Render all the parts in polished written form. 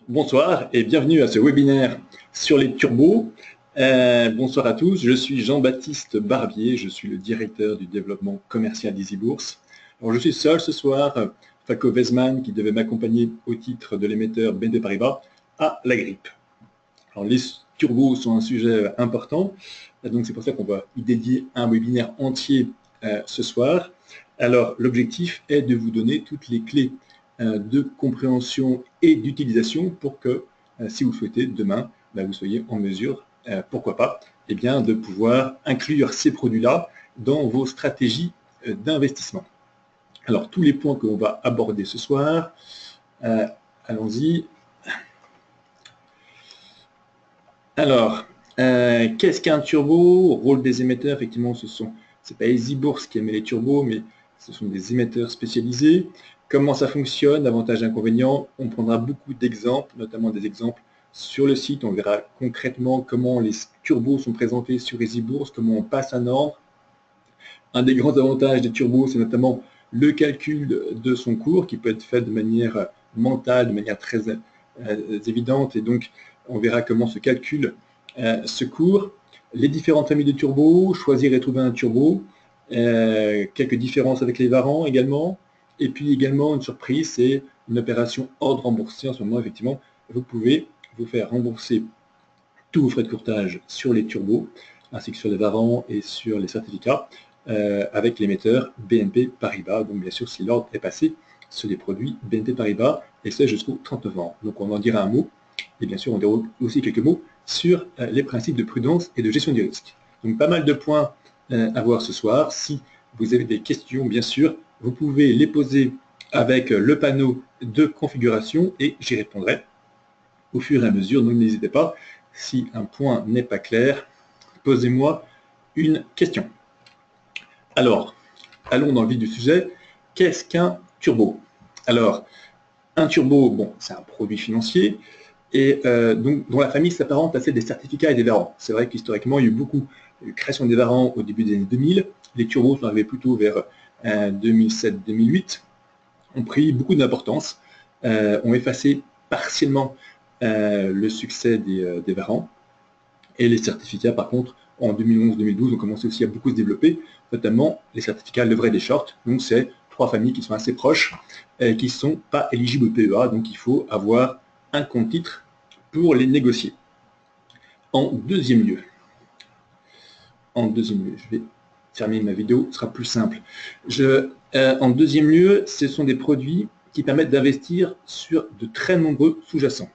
Bonsoir et bienvenue à ce webinaire sur les turbos. Bonsoir à tous, je suis Jean-Baptiste Barbier, je suis le directeur du développement commercial d'EasyBourse. Alors je suis seul ce soir, Faco Weisman qui devait m'accompagner au titre de l'émetteur BNP Paribas a la grippe. Alors les turbos sont un sujet important, donc c'est pour ça qu'on va y dédier un webinaire entier ce soir. Alors l'objectif est de vous donner toutes les clés de compréhension et d'utilisation pour que, si vous le souhaitez, demain, vous soyez en mesure, pourquoi pas, de pouvoir inclure ces produits-là dans vos stratégies d'investissement. Alors, tous les points que l'on va aborder ce soir, allons-y. Alors, qu'est-ce qu'un turbo? Rôle des émetteurs, effectivement, c'est pas EasyBourse qui émet les turbos, mais ce sont des émetteurs spécialisés. Comment ça fonctionne, avantages et inconvénients? On prendra beaucoup d'exemples, notamment des exemples sur le site. On verra concrètement comment les turbos sont présentés sur EasyBourse, comment on passe un ordre. Un des grands avantages des turbos, c'est notamment le calcul de son cours, qui peut être fait de manière mentale, de manière très évidente, et donc on verra comment se calcule ce cours. Les différentes familles de turbos, choisir et trouver un turbo, quelques différences avec les varants également, et puis également une surprise, c'est une opération ordre remboursé. En ce moment, effectivement, vous pouvez vous faire rembourser tous vos frais de courtage sur les turbos, ainsi que sur les varants et sur les certificats, avec l'émetteur BNP Paribas. Donc bien sûr, si l'ordre est passé sur les produits BNP Paribas, et ce jusqu'au 30 novembre. Donc on en dira un mot, et bien sûr on dira aussi quelques mots sur les principes de prudence et de gestion du risque. Donc pas mal de points à voir ce soir. Si vous avez des questions, bien sûr, vous pouvez les poser avec le panneau de configuration et j'y répondrai au fur et à mesure. Donc n'hésitez pas, si un point n'est pas clair, posez-moi une question. Alors, allons dans le vif du sujet. Qu'est-ce qu'un turbo? Alors, un turbo, bon, c'est un produit financier, et donc dont la famille s'apparente à celle des certificats et des varants. C'est vrai qu'historiquement, il y a eu beaucoup de création des varants au début des années 2000. Les turbos sont arrivés plutôt vers 2007-2008, ont pris beaucoup d'importance, ont effacé partiellement le succès des varants. Et les certificats, par contre, en 2011-2012, ont commencé aussi à beaucoup se développer, notamment les certificats levrés des shorts. Donc, c'est trois familles qui sont assez proches, qui ne sont pas éligibles au PEA. Donc, il faut avoir un compte titre pour les négocier. En deuxième lieu, je vais terminer ma vidéo, ce sera plus simple. En deuxième lieu, ce sont des produits qui permettent d'investir sur de très nombreux sous-jacents.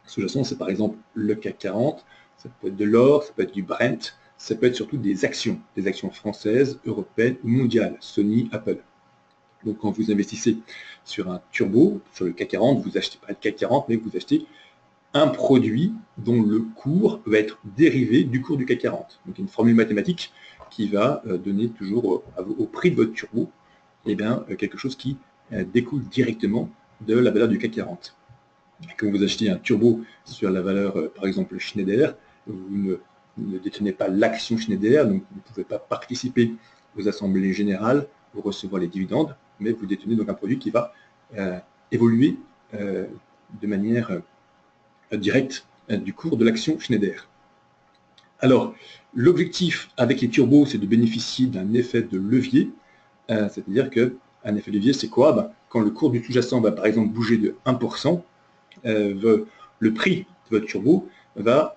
Sous-jacents, c'est par exemple le CAC 40, ça peut être de l'or, ça peut être du Brent, ça peut être surtout des actions françaises, européennes ou mondiales, Sony, Apple. Donc quand vous investissez sur un turbo, sur le CAC 40, vous n'achetez pas le CAC 40, mais vous achetez un produit dont le cours va être dérivé du cours du CAC 40. Donc une formule mathématique qui va donner toujours au prix de votre turbo quelque chose qui découle directement de la valeur du CAC 40. Quand vous achetez un turbo sur la valeur, par exemple, Schneider, vous ne détenez pas l'action Schneider, donc vous ne pouvez pas participer aux assemblées générales ou recevoir les dividendes, mais vous détenez donc un produit qui va évoluer de manière directe du cours de l'action Schneider. Alors, l'objectif avec les turbos, c'est de bénéficier d'un effet de levier, c'est-à-dire qu'un effet de levier, c'est quoi? Quand le cours du sous-jacent va par exemple bouger de 1%, le prix de votre turbo va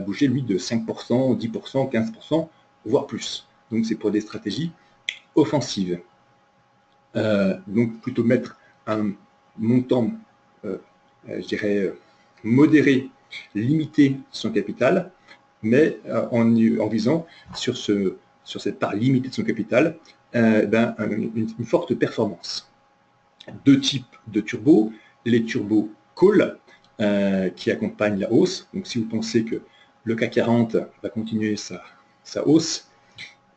bouger, lui, de 5%, 10%, 15%, voire plus. Donc, c'est pour des stratégies offensives. Donc, plutôt mettre un montant, je dirais, modéré, limité son capital, mais en visant sur cette part limitée de son capital, une forte performance. Deux types de turbos, les turbos call, qui accompagnent la hausse. Donc si vous pensez que le CAC 40 va continuer sa hausse,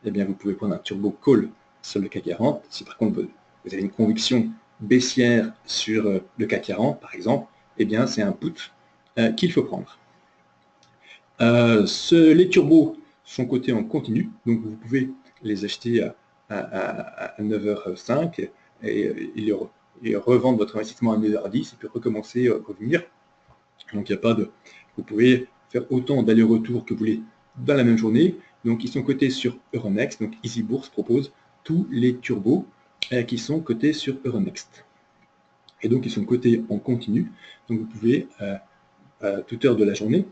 vous pouvez prendre un turbo call sur le CAC 40. Si par contre vous avez une conviction baissière sur le CAC 40, par exemple, c'est un put qu'il faut prendre. Les turbos sont cotés en continu, donc vous pouvez les acheter à 9h05 et revendre votre investissement à 9h10 et puis recommencer à revenir. Donc il n'y a pas de... Vous pouvez faire autant d'allers-retours que vous voulez dans la même journée. Donc ils sont cotés sur Euronext. Donc EasyBourse propose tous les turbos qui sont cotés sur Euronext. Et donc ils sont cotés en continu. Donc vous pouvez, à toute heure de la journée,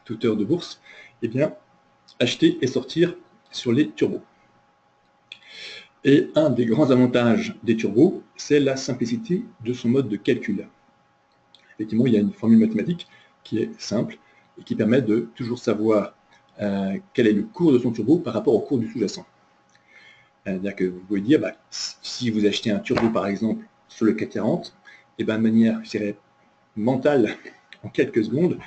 toute heure de bourse, eh bien, acheter et sortir sur les turbos. Et un des grands avantages des turbos, c'est la simplicité de son mode de calcul. Effectivement, il y a une formule mathématique qui est simple et qui permet de toujours savoir quel est le cours de son turbo par rapport au cours du sous-jacent. C'est-à-dire que vous pouvez dire, si vous achetez un turbo par exemple sur le CAC 40, et de manière, je dirais, mentale, en quelques secondes,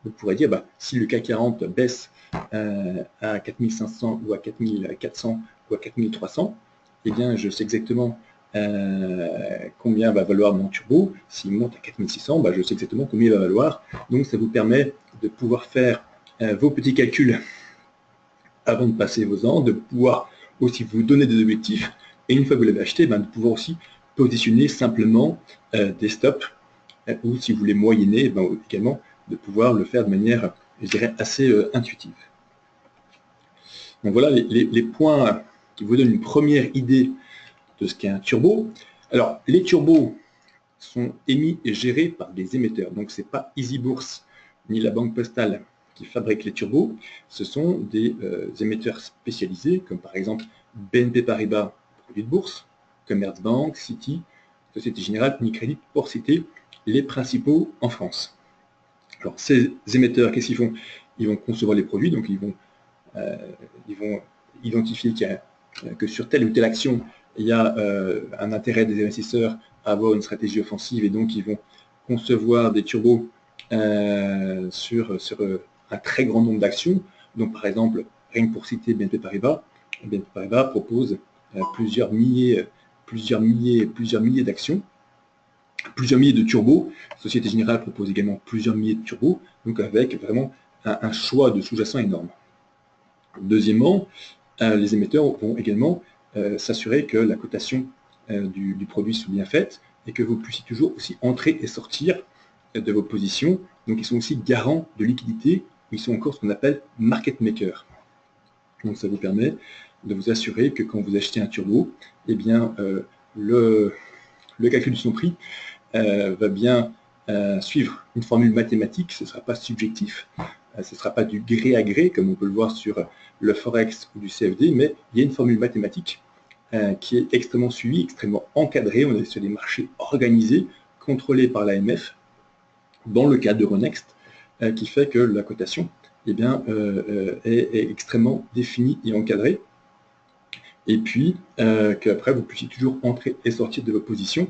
vous pourrez dire, si le CAC 40 baisse à 4500 ou à 4400 ou à 4300, eh bien, je sais exactement combien va valoir mon turbo. S'il monte à 4600, je sais exactement combien il va valoir. Donc, ça vous permet de pouvoir faire vos petits calculs avant de passer vos ordres, de pouvoir aussi vous donner des objectifs. Et une fois que vous l'avez acheté, de pouvoir aussi positionner simplement des stops ou si vous voulez moyenner, également de pouvoir le faire de manière, je dirais, assez intuitive. Donc voilà les points qui vous donnent une première idée de ce qu'est un turbo. Alors, les turbos sont émis et gérés par des émetteurs. Donc, ce n'est pas EasyBourse ni la Banque Postale qui fabriquent les turbos. Ce sont des émetteurs spécialisés, comme par exemple BNP Paribas, produit de bourse, Commerzbank, Citi, Société Générale, Unicredit, pour citer les principaux en France. Alors, ces émetteurs, qu'est-ce qu'ils font? Ils vont concevoir les produits, donc ils vont identifier que sur telle ou telle action, il y a un intérêt des investisseurs à avoir une stratégie offensive, et donc ils vont concevoir des turbos sur un très grand nombre d'actions. Donc par exemple, rien que pour citer BNP Paribas propose plusieurs milliers d'actions, plusieurs milliers de turbos. Société Générale propose également plusieurs milliers de turbos, donc avec vraiment un choix de sous-jacent énorme. Deuxièmement, les émetteurs vont également s'assurer que la cotation du produit soit bien faite et que vous puissiez toujours aussi entrer et sortir de vos positions. Donc ils sont aussi garants de liquidité, ils sont encore ce qu'on appelle market maker. Donc ça vous permet de vous assurer que quand vous achetez un turbo, eh bien le calcul de son prix va bien suivre une formule mathématique, ce ne sera pas subjectif, ce ne sera pas du gré à gré, comme on peut le voir sur le Forex ou du CFD, mais il y a une formule mathématique qui est extrêmement suivie, extrêmement encadrée. On est sur des marchés organisés, contrôlés par l'AMF, dans le cas d'Euronext, qui fait que la cotation est extrêmement définie et encadrée. Et puis, qu'après, vous puissiez toujours entrer et sortir de vos positions,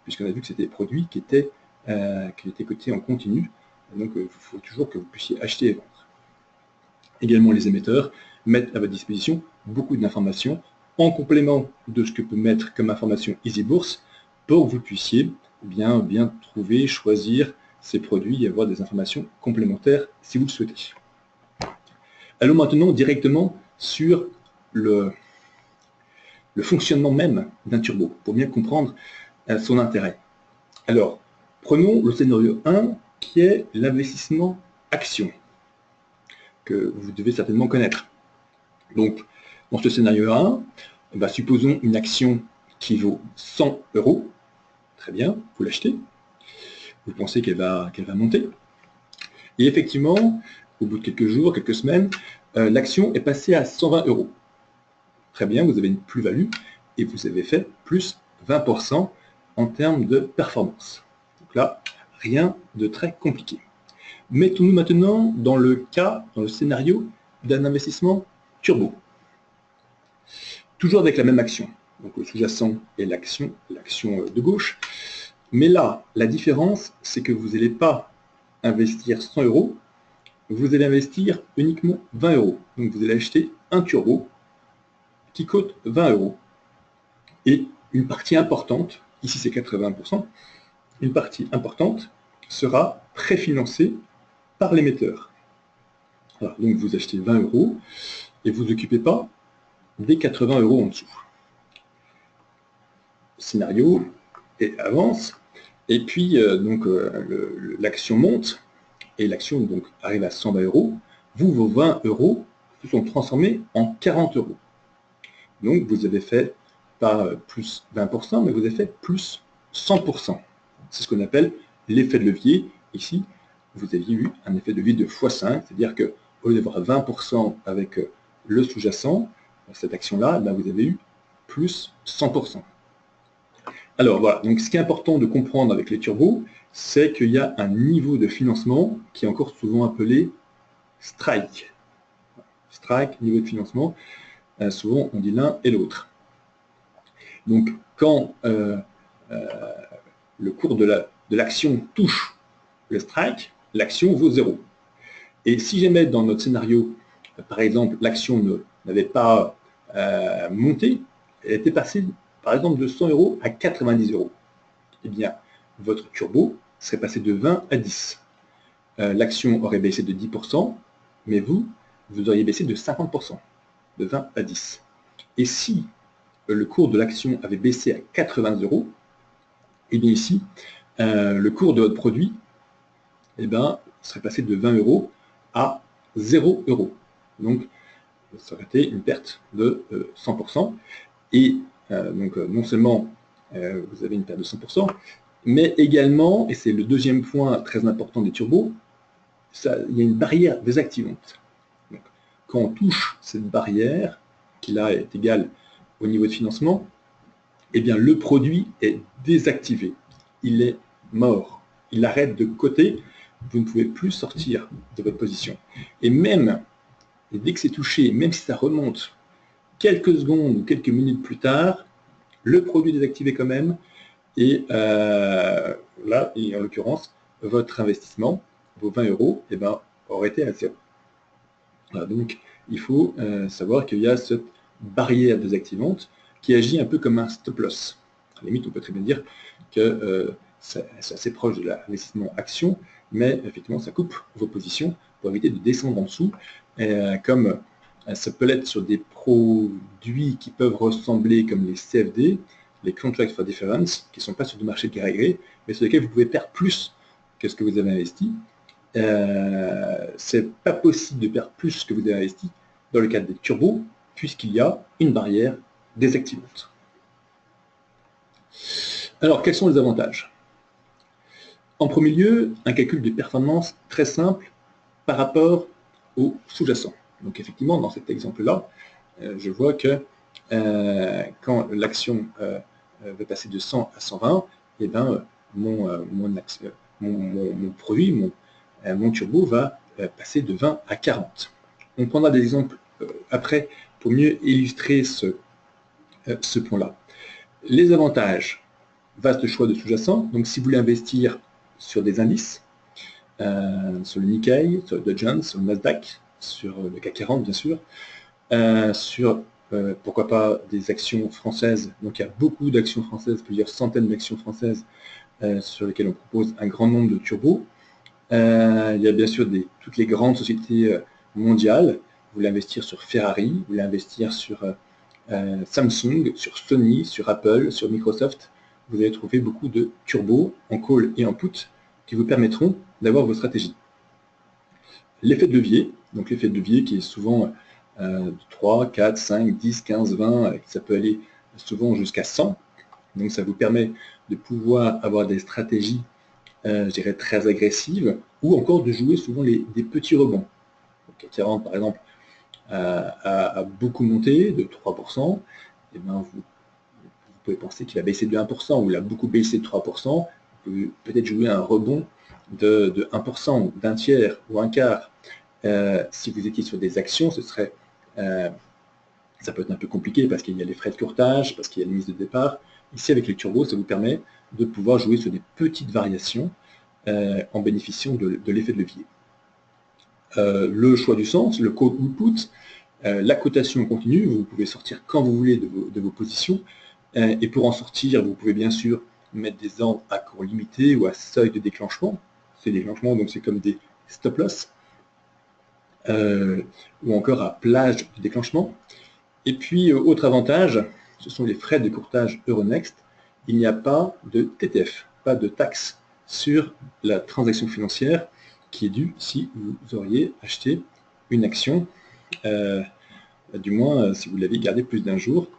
puisqu'on a vu que c'était des produits qui étaient cotés en continu. Donc, il faut toujours que vous puissiez acheter et vendre. Également, les émetteurs mettent à votre disposition beaucoup d'informations en complément de ce que peut mettre comme information EasyBourse pour que vous puissiez bien trouver, choisir ces produits et avoir des informations complémentaires si vous le souhaitez. Allons maintenant directement sur le fonctionnement même d'un turbo, pour bien comprendre son intérêt. Alors, prenons le scénario 1, qui est l'investissement action, que vous devez certainement connaître. Donc, dans ce scénario 1, supposons une action qui vaut 100 €. Très bien, vous l'achetez. Vous pensez qu'elle va monter. Et effectivement, au bout de quelques jours, quelques semaines, l'action est passée à 120 €. Très bien, vous avez une plus-value et vous avez fait plus 20% en termes de performance. Donc là, rien de très compliqué. Mettons-nous maintenant dans le scénario d'un investissement turbo. Toujours avec la même action. Donc le sous-jacent est l'action de gauche. Mais là, la différence, c'est que vous n'allez pas investir 100 €, vous allez investir uniquement 20 €. Donc vous allez acheter un turbo qui coûte 20 €. Et une partie importante, ici c'est 80%, une partie importante sera préfinancée par l'émetteur. Donc vous achetez 20 € et vous ne vous occupez pas des 80 € en dessous. Le scénario avance, et puis l'action monte, et l'action donc arrive à 120 euros, vous, vos 20 euros se sont transformés en 40 euros. Donc vous avez fait pas plus 20%, mais vous avez fait plus 100%. C'est ce qu'on appelle l'effet de levier. Ici, vous aviez eu un effet de levier de x5, c'est-à-dire qu'au lieu d'avoir 20% avec le sous-jacent, cette action-là, ben, vous avez eu plus 100%. Alors voilà, donc ce qui est important de comprendre avec les turbos, c'est qu'il y a un niveau de financement qui est encore souvent appelé strike. Strike, niveau de financement, souvent on dit l'un et l'autre. Donc quand le cours de l'action touche le strike, l'action vaut 0. Et si jamais dans notre scénario, par exemple, l'action n'avait pas monté, elle était passée par exemple de 100 euros à 90 euros, eh bien votre turbo serait passé de 20 à 10. L'action aurait baissé de 10%, mais vous auriez baissé de 50%, de 20 à 10. Et si le cours de l'action avait baissé à 80 euros, et bien ici, le cours de votre produit serait passé de 20 euros à 0 euros. Donc, ça aurait été une perte de 100%. Et donc, non seulement vous avez une perte de 100%, mais également, et c'est le deuxième point très important des turbos, il y a une barrière désactivante. Donc, quand on touche cette barrière, qui là est égale au niveau de financement, eh bien le produit est désactivé. Il est mort. Il arrête de coter. Vous ne pouvez plus sortir de votre position. Et même, dès que c'est touché, même si ça remonte quelques secondes ou quelques minutes plus tard, le produit est désactivé quand même. Et là, et en l'occurrence, votre investissement, vos 20 euros, eh ben, aurait été à 0. Voilà, donc, il faut savoir qu'il y a cette barrière désactivante qui agit un peu comme un stop-loss. À la limite, on peut très bien dire que c'est assez proche de l'investissement action, mais effectivement, ça coupe vos positions pour éviter de descendre en dessous. Comme ça peut l'être sur des produits qui peuvent ressembler comme les CFD, les Contract for Difference, qui ne sont pas sur du marché de gré à gré, mais sur lesquels vous pouvez perdre plus que ce que vous avez investi. C'est pas possible de perdre plus que vous avez investi dans le cadre des turbos, puisqu'il y a une barrière désactivante. Alors, quels sont les avantages? En premier lieu, un calcul de performance très simple par rapport au sous-jacent. Donc effectivement, dans cet exemple-là, je vois que quand l'action va passer de 100 à 120, eh ben, mon produit, mon turbo va passer de 20 à 40. On prendra des exemples après pour mieux illustrer ce point-là. Les avantages, vaste choix de sous-jacent. Donc si vous voulez investir sur des indices, sur le Nikkei, sur le Dow Jones, sur le Nasdaq, sur le CAC 40 bien sûr, sur pourquoi pas des actions françaises. Donc il y a beaucoup d'actions françaises, plusieurs centaines d'actions françaises sur lesquelles on propose un grand nombre de turbos. Il y a bien sûr toutes les grandes sociétés mondiales. Vous voulez investir sur Ferrari, vous voulez investir sur Samsung, sur Sony, sur Apple, sur Microsoft. Vous allez trouver beaucoup de turbos en call et en put qui vous permettront d'avoir vos stratégies. L'effet de levier, donc l'effet de levier qui est souvent 3, 4, 5, 10, 15, 20, ça peut aller souvent jusqu'à 100. Donc ça vous permet de pouvoir avoir des stratégies, je dirais, très agressives, ou encore de jouer souvent des petits rebonds. Le CAC 40 par exemple a beaucoup monté, de 3%, et bien vous pouvez penser qu'il va baisser de 1%, ou il a beaucoup baissé de 3%, vous pouvez peut-être jouer un rebond de 1%, d'un tiers ou un quart. Si vous étiez sur des actions, ça peut être un peu compliqué parce qu'il y a les frais de courtage, parce qu'il y a les mises de départ. Ici, avec les turbos, ça vous permet de pouvoir jouer sur des petites variations en bénéficiant de l'effet de levier. Le choix du sens, le call ou put, la cotation continue, vous pouvez sortir quand vous voulez de vos positions, et pour en sortir, vous pouvez bien sûr mettre des ordres à cours limité ou à seuil de déclenchement. Ces déclenchements, donc c'est comme des stop-loss, ou encore à plage de déclenchement. Et puis, autre avantage, ce sont les frais de courtage Euronext. Il n'y a pas de TTF, pas de taxe sur la transaction financière. qui est dû si vous auriez acheté une action, du moins si vous l'avez gardée plus d'un jour.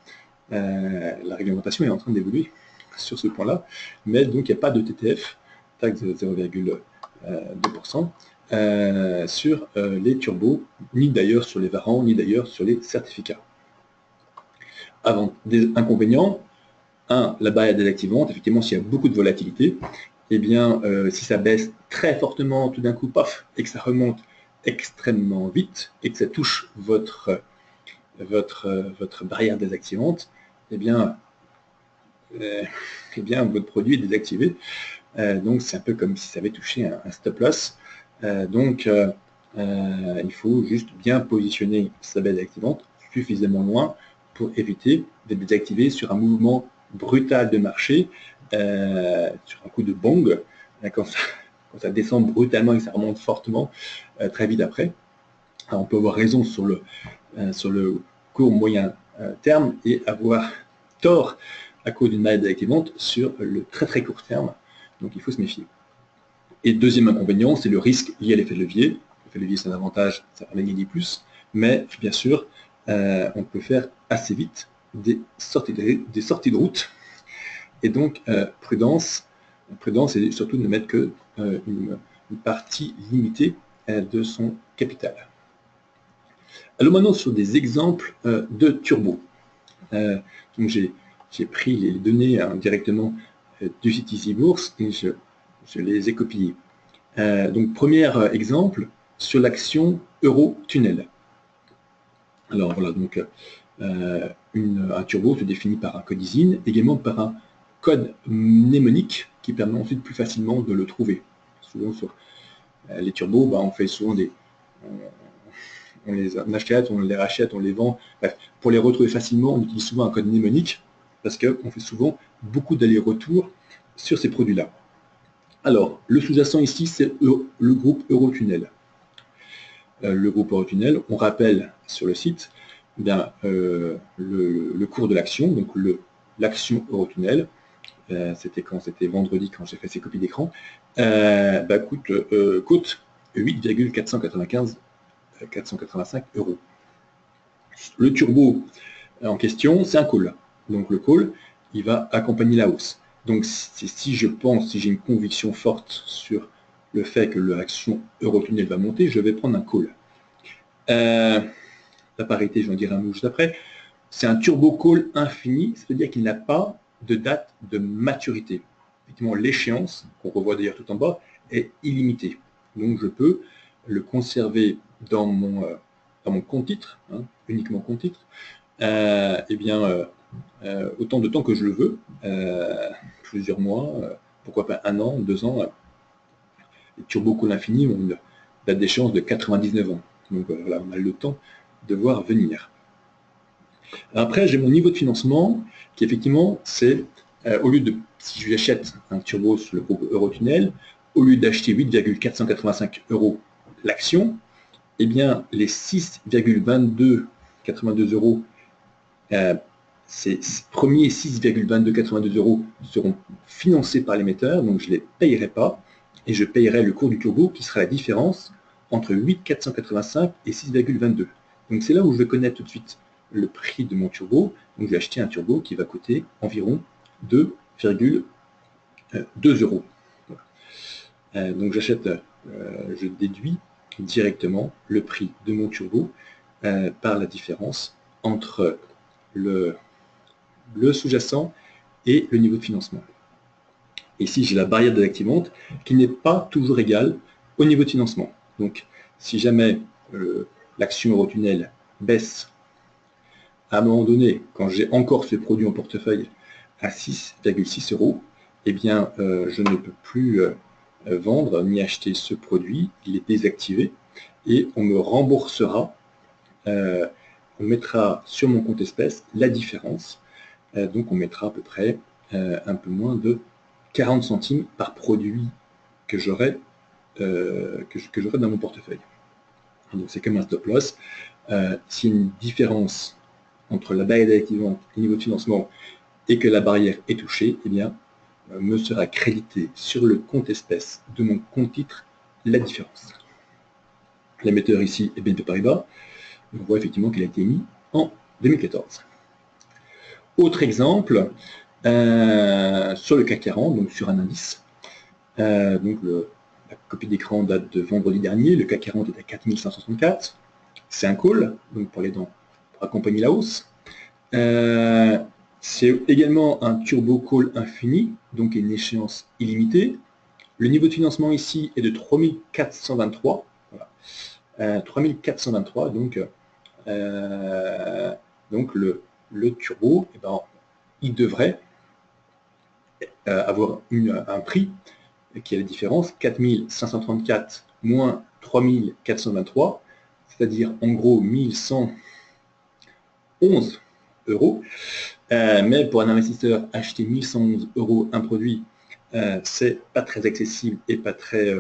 La réglementation est en train d'évoluer sur ce point-là, mais donc il n'y a pas de TTF, taxe de 0,2%, sur les turbos, ni d'ailleurs sur les varants, ni d'ailleurs sur les certificats. Avant, des inconvénients, la barrière désactivante, effectivement, s'il y a beaucoup de volatilité, eh bien, si ça baisse très fortement tout d'un coup, paf, et que ça remonte extrêmement vite, et que ça touche votre barrière désactivante, eh bien, votre produit est désactivé. Donc, c'est un peu comme si ça avait touché un stop loss. Il faut juste bien positionner sa barrière désactivante suffisamment loin pour éviter de désactiver sur un mouvement brutal de marché, sur un coup de bong, quand ça descend brutalement et que ça remonte fortement très vite après. Alors, on peut avoir raison sur le court moyen terme et avoir tort à cause d'une barrière désactivante sur le très très court terme. Donc il faut se méfier. Et deuxième inconvénient, c'est le risque lié à l'effet de levier. L'effet de levier, c'est un avantage, ça permet de gagner plus, mais bien sûr, on peut faire assez vite des sorties de route. Et donc, prudence et surtout ne mettre que une partie limitée de son capital. Alors maintenant, sur des exemples de turbo. Donc j'ai pris les données directement du site EasyBourse et je les ai copiées. Donc premier exemple sur l'action Eurotunnel. Alors voilà, donc un turbo se définit par un code ISIN, également par un code mnémonique qui permet ensuite plus facilement de le trouver. Souvent sur les turbos, on fait souvent on les achète, on les rachète, on les vend. Bref, pour les retrouver facilement, on utilise souvent un code mnémonique parce qu'on fait souvent beaucoup d'allers-retours sur ces produits-là. Alors, le sous-jacent ici, c'est le groupe Eurotunnel. Le groupe Eurotunnel, on rappelle sur le site le cours de l'action, donc l'action Eurotunnel. C'était quand? C'était vendredi quand j'ai fait ces copies d'écran. Coûte 8,485 €. Le turbo en question, c'est un call. Donc le call, il va accompagner la hausse. Donc si j'ai une conviction forte sur le fait que l'action Eurotunnel va monter, je vais prendre un call. La parité, je vais en dire un mot juste après. C'est un turbo call infini, c'est-à-dire qu'il n'a pas de date de maturité. Effectivement, l'échéance, qu'on revoit d'ailleurs tout en bas, est illimitée. Donc je peux le conserver dans mon compte titre, uniquement compte titre, autant de temps que je le veux, plusieurs mois, pourquoi pas 1 an, 2 ans. Les turbo call infini ont une date d'échéance de 99 ans. Donc voilà, on a le temps de voir venir. Après, j'ai mon niveau de financement qui effectivement, c'est au lieu de, si j'achète un turbo sur le groupe Eurotunnel, au lieu d'acheter 8,485 € l'action, eh bien les 6,2282 €, ces premiers 6,2282 € seront financés par l'émetteur, donc je ne les payerai pas, et je payerai le cours du turbo qui sera la différence entre 8,485 et 6,22. Donc c'est là où je vais connaître tout de suite le prix de mon turbo. Donc je vais acheter un turbo qui va coûter environ 2,2 €. Donc j'achète, je déduis directement le prix de mon turbo par la différence entre le sous-jacent et le niveau de financement. Ici, j'ai la barrière désactivante qui n'est pas toujours égale au niveau de financement. Donc, si jamais l'action Eurotunnel baisse, à un moment donné, quand j'ai encore ce produit en portefeuille à 6,6 €, eh bien, je ne peux plus vendre ni acheter ce produit, il est désactivé, et on me remboursera, on mettra sur mon compte espèce la différence, donc on mettra à peu près un peu moins de 40 centimes par produit que j'aurai dans mon portefeuille. Donc c'est comme un stop loss. S'il y a une différence entre la barrière désactivante et le niveau de financement et que la barrière est touchée, eh bien, me sera crédité sur le compte espèce de mon compte titre la différence. L'émetteur ici est BNP Paribas. On voit effectivement qu'il a été émis en 2014. Autre exemple, sur le CAC 40, donc sur un indice. La copie d'écran date de vendredi dernier. Le CAC 40 est à 4564. C'est un call, donc pour accompagner la hausse. C'est également un turbo call infini, donc une échéance illimitée. Le niveau de financement ici est de 3423. Voilà. 3423, donc le turbo, eh ben, il devrait avoir un prix qui est la différence, 4534 moins 3423, c'est-à-dire en gros 1111 euros. Mais pour un investisseur, acheter 1111 euros un produit, c'est pas très accessible et pas très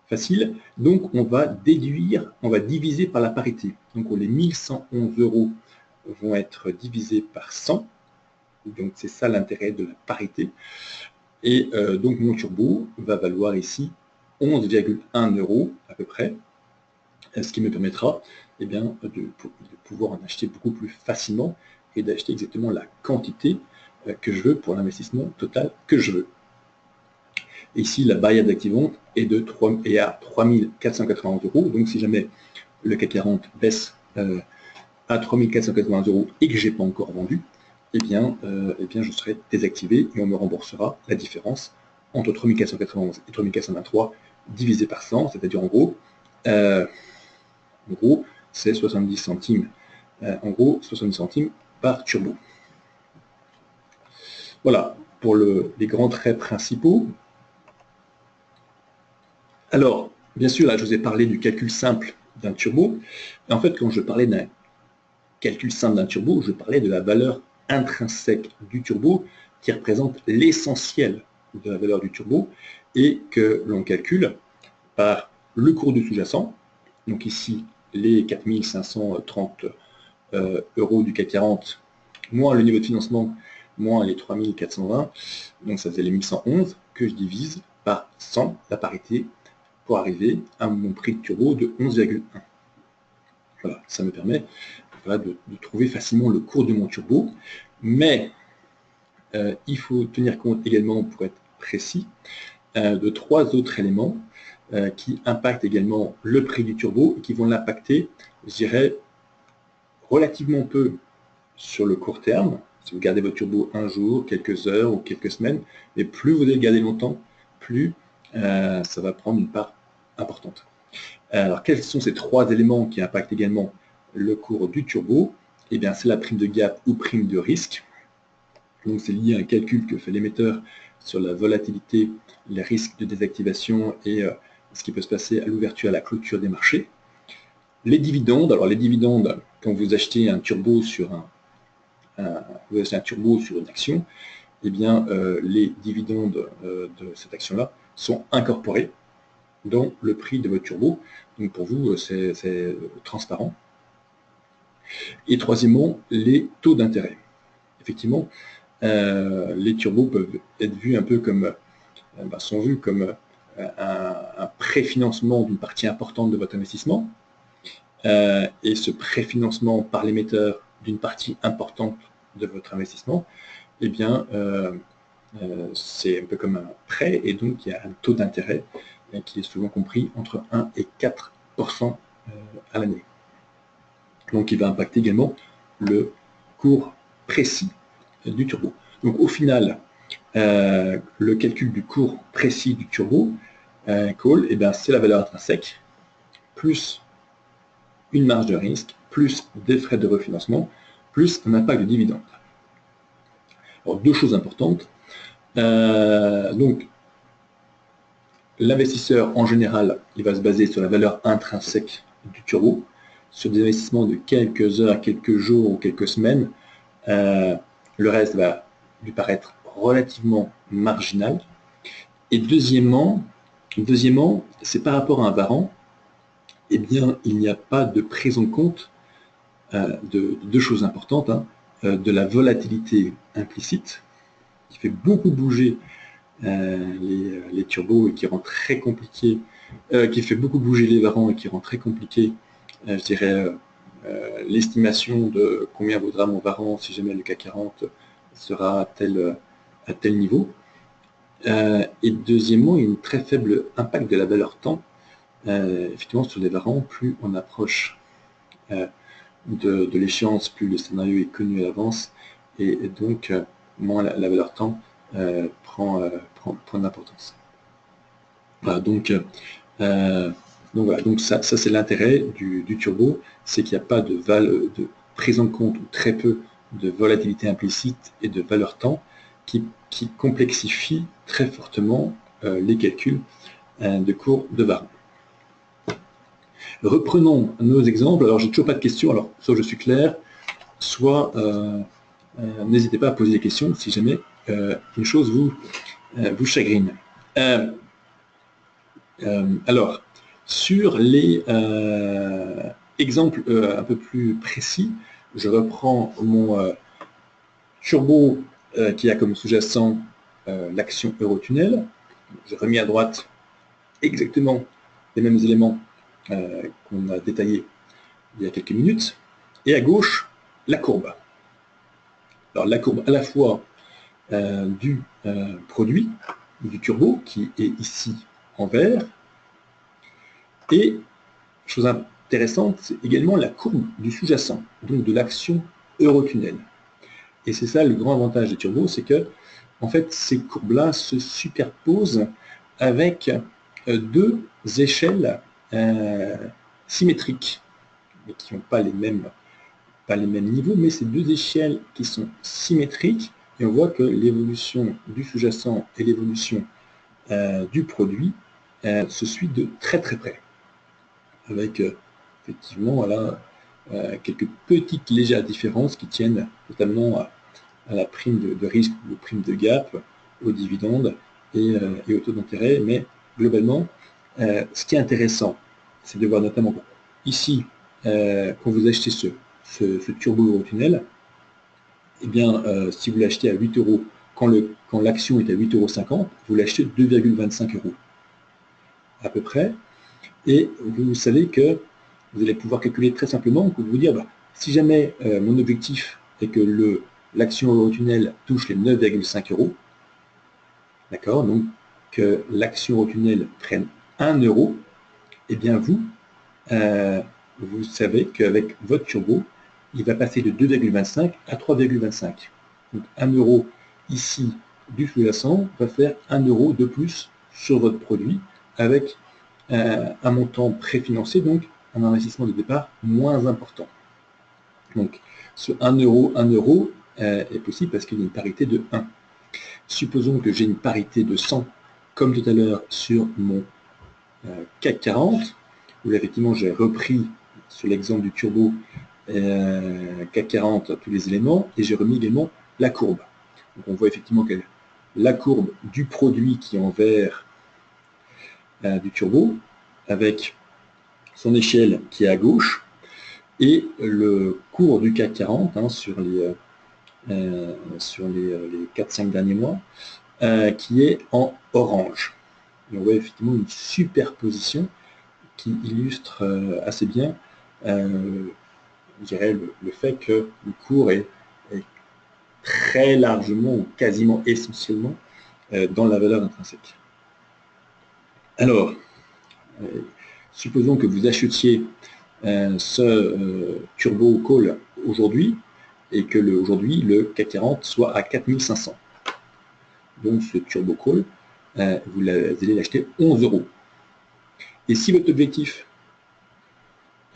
facile. Donc on va diviser par la parité. Donc les 1111 euros vont être divisés par 100. Donc c'est ça l'intérêt de la parité. Et donc mon turbo va valoir ici 11,1 euros à peu près, ce qui me permettra de pouvoir en acheter beaucoup plus facilement et d'acheter exactement la quantité que je veux pour l'investissement total que je veux. Ici, la barrière d'activation est à 3491 euros. Donc si jamais le CAC 40 baisse à 3480 euros et que je n'ai pas encore vendu, eh bien, je serai désactivé et on me remboursera la différence entre 3491 et 3423 divisé par 100, c'est-à-dire en gros, c'est 70 centimes. En gros, 70 centimes par turbo. Voilà pour les grands traits principaux. Alors, bien sûr, là, je vous ai parlé du calcul simple d'un turbo. Et en fait, quand je parlais d'un calcul simple d'un turbo, je parlais de la valeur intrinsèque du turbo qui représente l'essentiel de la valeur du turbo et que l'on calcule par le cours du sous-jacent. Donc ici, les 4530 euros du CAC 40, moins le niveau de financement, moins les 3420, donc ça faisait les 1111, que je divise par 100, la parité, pour arriver à mon prix de turbo de 11,1. Voilà, ça me permet de trouver facilement le cours de mon turbo, mais il faut tenir compte également, pour être précis, de 3 autres éléments qui impactent également le prix du turbo et qui vont l'impacter, je dirais, relativement peu sur le court terme. Si vous gardez votre turbo un jour, quelques heures ou quelques semaines, mais plus vous allez le garder longtemps, plus ça va prendre une part importante. Alors, quels sont ces 3 éléments qui impactent également le cours du turbo? Eh bien, c'est la prime de gap ou prime de risque. Donc, c'est lié à un calcul que fait l'émetteur sur la volatilité, les risques de désactivation et ce qui peut se passer à l'ouverture et à la clôture des marchés. Les dividendes. Alors, les dividendes, quand vous achetez un turbo sur une action, eh bien, les dividendes de cette action-là sont incorporés dans le prix de votre turbo. Donc pour vous, c'est transparent. Et troisièmement, les taux d'intérêt. Effectivement, les turbos peuvent être vus un peu comme, sont vus comme un préfinancement d'une partie importante de votre investissement. Et ce préfinancement par l'émetteur d'une partie importante de votre investissement, eh bien, c'est un peu comme un prêt, et donc il y a un taux d'intérêt qui est souvent compris entre 1 et 4% à l'année. Donc il va impacter également le cours précis du turbo. Donc au final, le calcul du cours précis du turbo call, eh bien, c'est la valeur intrinsèque, plus une marge de risque, plus des frais de refinancement, plus un impact de dividende. Alors 2 choses importantes. Donc l'investisseur, en général, il va se baser sur la valeur intrinsèque du turbo, sur des investissements de quelques heures, quelques jours ou quelques semaines. Le reste va lui paraître relativement marginal. Et deuxièmement, c'est par rapport à un varant, eh bien, il n'y a pas de prise en compte de 2 choses importantes, de la volatilité implicite, qui fait beaucoup bouger les turbos et qui rend très compliqué, qui fait beaucoup bouger les varans et qui rend très compliqué, je dirais, l'estimation de combien vaudra mon varan si jamais le CAC 40 sera à tel niveau. Et deuxièmement, il y a une très faible impact de la valeur temps, effectivement, sur les varans. Plus on approche de l'échéance, plus le scénario est connu à l'avance, et donc moins la valeur temps prend de l'importance. Voilà, donc voilà, donc ça c'est l'intérêt du turbo, c'est qu'il n'y a pas de prise en compte, ou très peu, de volatilité implicite et de valeur temps qui complexifie très fortement les calculs de cours de varan. Reprenons nos exemples. Alors j'ai toujours pas de questions, alors soit je suis clair, soit n'hésitez pas à poser des questions si jamais une chose vous chagrine. Alors, sur les exemples un peu plus précis, je reprends mon turbo qui a comme sous-jacent l'action Eurotunnel. J'ai remis à droite exactement les mêmes éléments qu'on a détaillés il y a quelques minutes, et à gauche, la courbe. Alors la courbe à la fois du produit, du turbo, qui est ici en vert, et, chose intéressante, c'est également la courbe du sous-jacent, donc de l'action Eurotunnel. Et c'est ça le grand avantage des turbos, c'est que en fait, ces courbes-là se superposent avec deux échelles symétriques, mais qui n'ont pas les mêmes niveaux, mais ces deux échelles qui sont symétriques, et on voit que l'évolution du sous-jacent et l'évolution du produit se suit de très très près, avec effectivement voilà, quelques petites légères différences qui tiennent notamment à la prime de risque ou prime de gap, aux dividendes et au taux d'intérêt, mais globalement, ce qui est intéressant, c'est de voir notamment ici, quand vous achetez ce turbo Eurotunnel, eh bien, si vous l'achetez à 8 euros, quand l'action est à 8,50 euros, vous l'achetez 2,25 euros à peu près, et vous savez que vous allez pouvoir calculer très simplement, vous dire, bah, si jamais mon objectif est que l'action Eurotunnel touche les 9,5 euros, d'accord, donc que l'action Eurotunnel prenne 1 euro, et bien vous savez qu'avec votre turbo, il va passer de 2,25 à 3,25. Donc 1 euro ici du sous-jacent va faire 1 euro de plus sur votre produit avec un montant préfinancé, donc un investissement de départ moins important. Donc ce 1 euro est possible parce qu'il y a une parité de 1. Supposons que j'ai une parité de 100, comme tout à l'heure sur mon CAC 40, où effectivement j'ai repris sur l'exemple du turbo CAC 40 tous les éléments, et j'ai remis également la courbe. Donc on voit effectivement que la courbe du produit qui est en vert du turbo, avec son échelle qui est à gauche, et le cours du CAC 40 hein, sur les 4-5 derniers mois, qui est en orange. Et on voit effectivement une superposition qui illustre assez bien je dirais, le fait que le cours est très largement ou quasiment essentiellement dans la valeur intrinsèque. Alors, supposons que vous achetiez ce turbo call aujourd'hui et que aujourd'hui le CAC 40 soit à 4500. Donc ce turbo call, vous allez l'acheter 11 euros. Et si votre objectif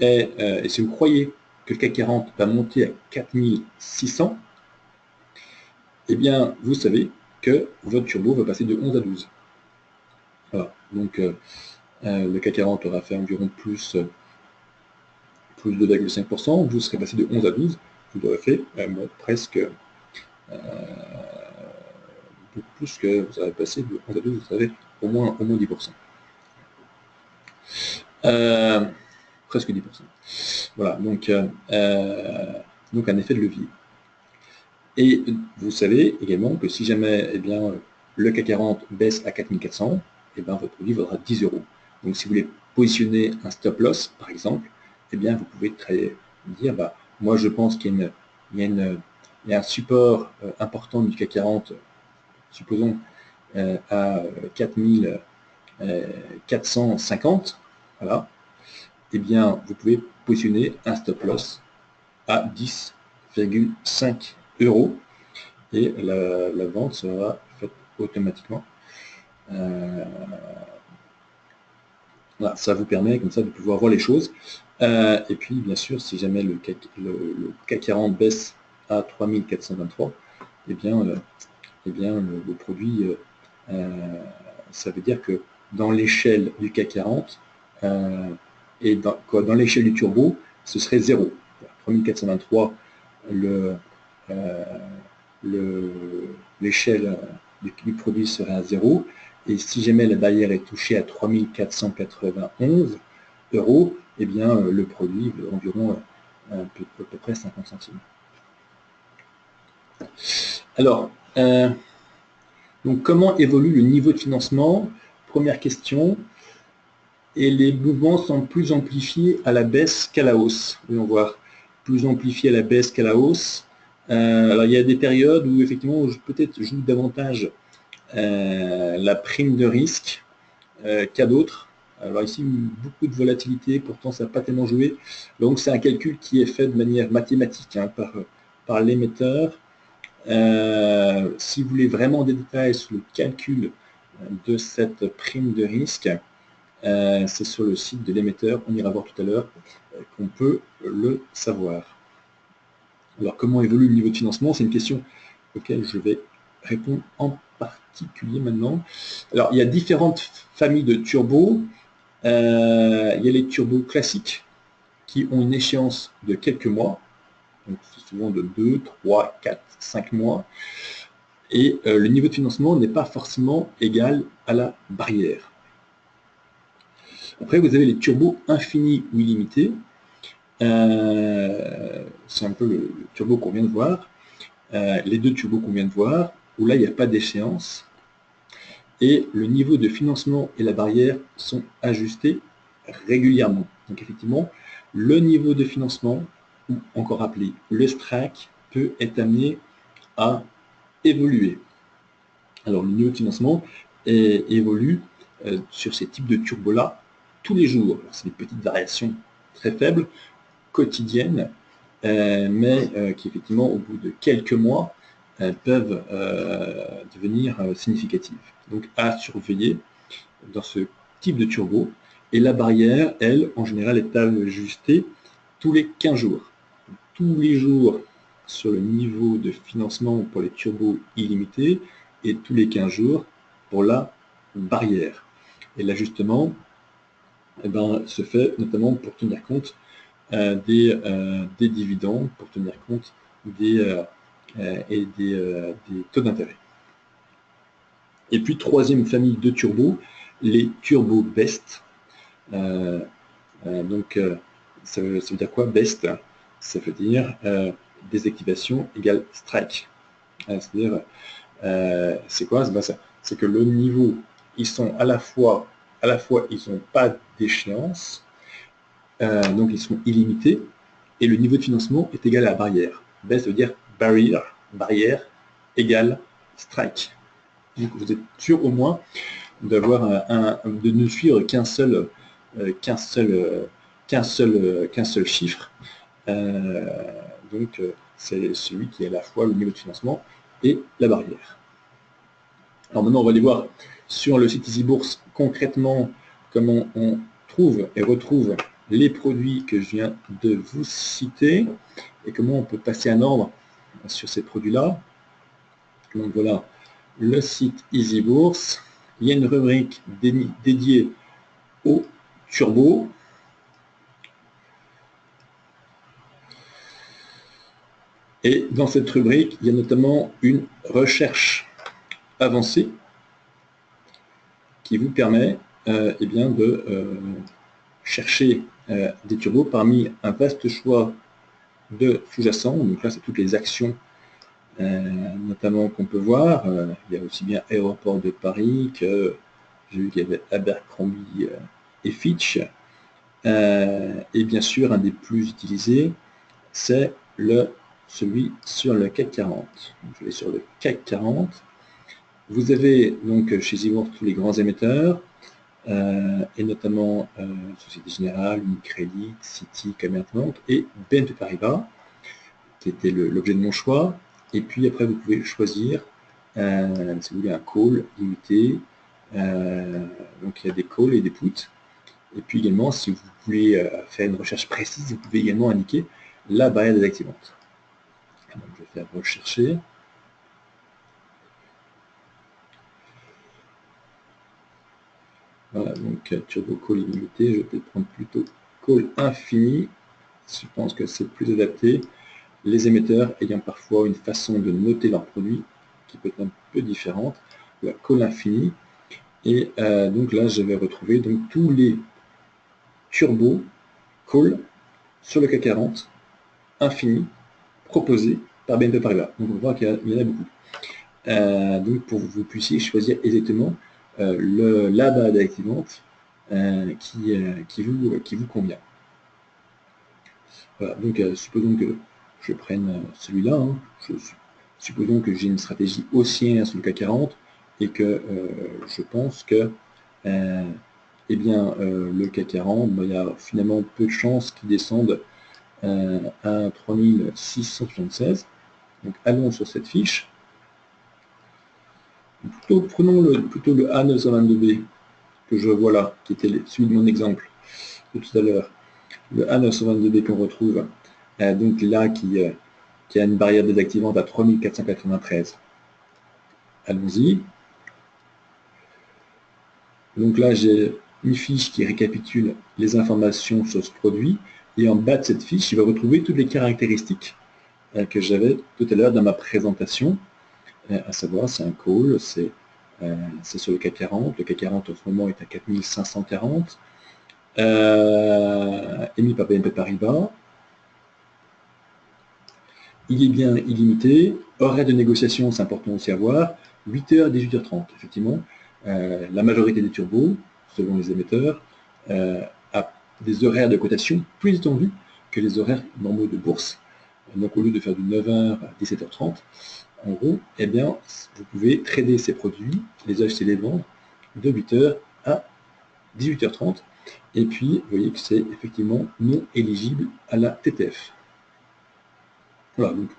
est, et si vous croyez que le CAC 40 va monter à 4600, eh bien, vous savez que votre turbo va passer de 11 à 12. Voilà. Donc, le CAC 40 aura fait environ plus 2,5%. Vous serez passé de 11 à 12. Vous aurez fait presque beaucoup plus que vous avez passé de 11 à 12. Vous avez au moins 10%. Presque 10%. Voilà. Donc un effet de levier. Et vous savez également que si jamais, eh bien, le CAC 40 baisse à 4400, et bien votre produit vaudra 10 euros. Donc si vous voulez positionner un stop loss, par exemple, eh bien vous pouvez dire, bah, moi je pense qu'il y a un support important du CAC 40, supposons à 4450, voilà, eh bien vous pouvez positionner un stop loss à 10,5 euros et la vente sera faite automatiquement. Voilà, ça vous permet comme ça de pouvoir voir les choses. Et puis bien sûr, si jamais le CAC 40 baisse à 3423, eh bien le produit, ça veut dire que dans l'échelle du CAC 40 et dans l'échelle du turbo, ce serait 0. 3423, l'échelle du produit serait à 0. Et si jamais la barrière est touchée à 3491 euros, eh bien le produit vaut environ à peu près 50 centimes. Alors, donc comment évolue le niveau de financement? Première question. Et les mouvements sont plus amplifiés à la baisse qu'à la hausse. Voyons voir. Plus amplifiés à la baisse qu'à la hausse. Alors il y a des périodes où effectivement peut-être je joue davantage la prime de risque qu'à d'autres. Alors ici, beaucoup de volatilité, pourtant ça n'a pas tellement joué. Donc c'est un calcul qui est fait de manière mathématique par l'émetteur. Si vous voulez vraiment des détails sur le calcul de cette prime de risque, c'est sur le site de l'émetteur, on ira voir tout à l'heure, qu'on peut le savoir. Alors comment évolue le niveau de financement? C'est une question auquel je vais répondre en particulier maintenant. Alors il y a différentes familles de turbos. Il y a les turbos classiques qui ont une échéance de quelques mois, donc c'est souvent de 2, 3, 4, 5 mois, et le niveau de financement n'est pas forcément égal à la barrière. Après, vous avez les turbos infinis ou illimités. C'est un peu le turbo qu'on vient de voir. Les deux turbos qu'on vient de voir, où là, il n'y a pas d'échéance. Et le niveau de financement et la barrière sont ajustés régulièrement. Donc effectivement, le niveau de financement, ou encore appelé le strike, peut être amené à évoluer. Alors le niveau de financement évolue sur ces types de turbos-là tous les jours. C'est des petites variations très faibles, quotidiennes, mais qui effectivement au bout de quelques mois peuvent devenir significatives. Donc à surveiller dans ce type de turbo. Et la barrière, elle, en général, est ajustée tous les 15 jours. Tous les jours sur le niveau de financement pour les turbos illimités et tous les 15 jours pour la barrière. Et l'ajustement se fait notamment pour tenir compte des dividendes, pour tenir compte des taux d'intérêt. Et puis troisième famille de turbos, les turbo best. Donc ça veut dire quoi best? Ça veut dire désactivation égale strike. C'est-à-dire c'est quoi? C'est que le niveau, ils sont à la fois ils n'ont pas d'échéance, donc ils sont illimités, et le niveau de financement est égal à la barrière. Best veut dire barrière égale strike. Donc vous êtes sûr au moins d'avoir de ne suivre qu'un seul chiffre. Donc c'est celui qui est à la fois le niveau de financement et la barrière. Alors maintenant on va aller voir sur le site EasyBourse concrètement comment on trouve et retrouve les produits que je viens de vous citer et comment on peut passer un ordre sur ces produits-là. Donc voilà le site EasyBourse. Il y a une rubrique dédiée au turbo. Et dans cette rubrique, il y a notamment une recherche avancée qui vous permet de chercher des turbos parmi un vaste choix de sous-jacents. Donc là, c'est toutes les actions notamment qu'on peut voir. Il y a aussi bien Aéroport de Paris que j'ai vu qu'il y avait Abercrombie et Fitch. Et bien sûr, un des plus utilisés, c'est celui sur le CAC 40. Donc, je vais sur le CAC 40. Vous avez donc chez Zivor tous les grands émetteurs, et notamment Société Générale, Unicredit, Citi, Commerzbank et BNP Paribas, qui était l'objet de mon choix. Et puis après, vous pouvez choisir, si vous voulez, un call limité. Donc il y a des calls et des puts. Et puis également, si vous voulez faire une recherche précise, vous pouvez également indiquer la barrière désactivante. Donc je vais faire rechercher. Voilà, donc turbo call illimité, je vais prendre plutôt call infini. Je pense que c'est plus adapté. Les émetteurs ayant parfois une façon de noter leurs produits qui peut être un peu différente. La call infini. Et donc là, je vais retrouver donc tous les turbo call sur le CAC 40 infini proposés par BNP Paribas. Donc on voit qu'il y en a beaucoup. Donc pour que vous puissiez choisir exactement la barre d'activante qui vous convient. Voilà, donc supposons que je prenne celui-là. Hein. Supposons que j'ai une stratégie haussière sur le CAC 40 et que je pense que eh bien, le CAC 40, il y a finalement peu de chances qu'il descende à 3676. Donc allons sur cette fiche. Prenons plutôt le A922B que je vois là, qui était celui de mon exemple de tout à l'heure. Le A922B qu'on retrouve, donc là qui a une barrière désactivante à 3493. Allons-y. Donc là, j'ai une fiche qui récapitule les informations sur ce produit. Et en bas de cette fiche, il va retrouver toutes les caractéristiques que j'avais tout à l'heure dans ma présentation. À savoir, c'est un call, c'est sur le CAC 40. Le CAC 40 en ce moment est à 4540. Émis par BNP Paribas. Il est bien illimité. Horaire de négociation, c'est important aussi à voir. 8h, 18h30. Effectivement, la majorité des turbos, selon les émetteurs, a des horaires de cotation plus étendus que les horaires normaux de bourse. Donc au lieu de faire du 9h à 17h30, en gros, eh bien, vous pouvez trader ces produits, les acheter, les vendre, de 8h à 18h30. Et puis, vous voyez que c'est effectivement non éligible à la TTF. Voilà, donc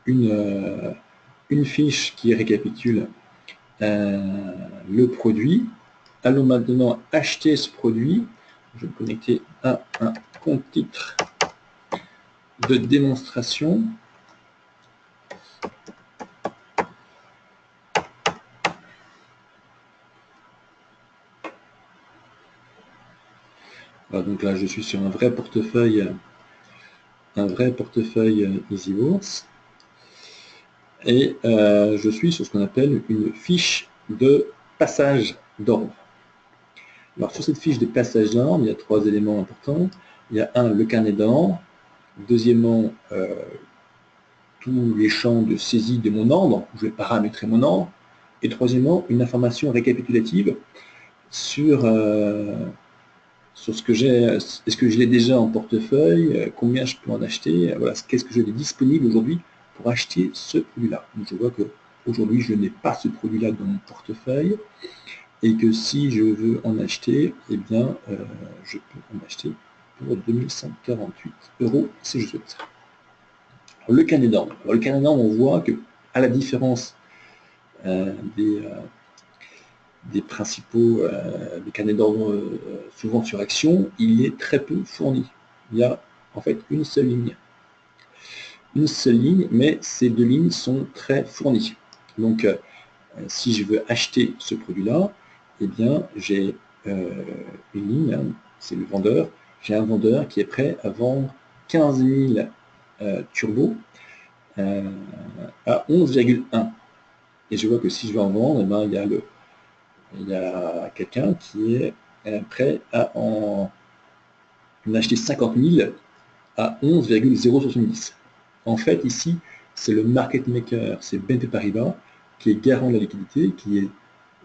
une fiche qui récapitule le produit. Allons maintenant acheter ce produit. Je vais me connecter à un compte titre de démonstration. Voilà, donc là, je suis sur un vrai portefeuille EasyBourse. Et je suis sur ce qu'on appelle une fiche de passage d'ordre. Alors sur cette fiche de passage d'ordre, il y a 3 éléments importants. Il y a le carnet d'ordre. Deuxièmement, tous les champs de saisie de mon ordre, où je vais paramétrer mon ordre. Et troisièmement, une information récapitulative sur ce que j'ai. Est-ce que je l'ai déjà en portefeuille, combien je peux en acheter, voilà, qu'est-ce que j'ai de disponible aujourd'hui pour acheter ce produit-là. Donc je vois qu'aujourd'hui, je n'ai pas ce produit-là dans mon portefeuille, et que si je veux en acheter, eh bien, je peux en acheter pour 2148 € si je souhaite. Le carnet d'ordre. Le carnet d'ordre, on voit que, à la différence des principaux des carnets d'ordre souvent sur action, il est très peu fourni. Il y a en fait une seule ligne. Une seule ligne, mais ces 2 lignes sont très fournies. Donc, si je veux acheter ce produit-là, eh bien, j'ai une ligne, hein, c'est le vendeur. J'ai un vendeur qui est prêt à vendre 15 000 turbos à 11,1. Et je vois que si je veux en vendre, eh ben, il y a quelqu'un qui est prêt à en acheter 50 000 à 11,070. En fait, ici, c'est le market maker, c'est BNP Paribas, qui est garant de la liquidité, qui est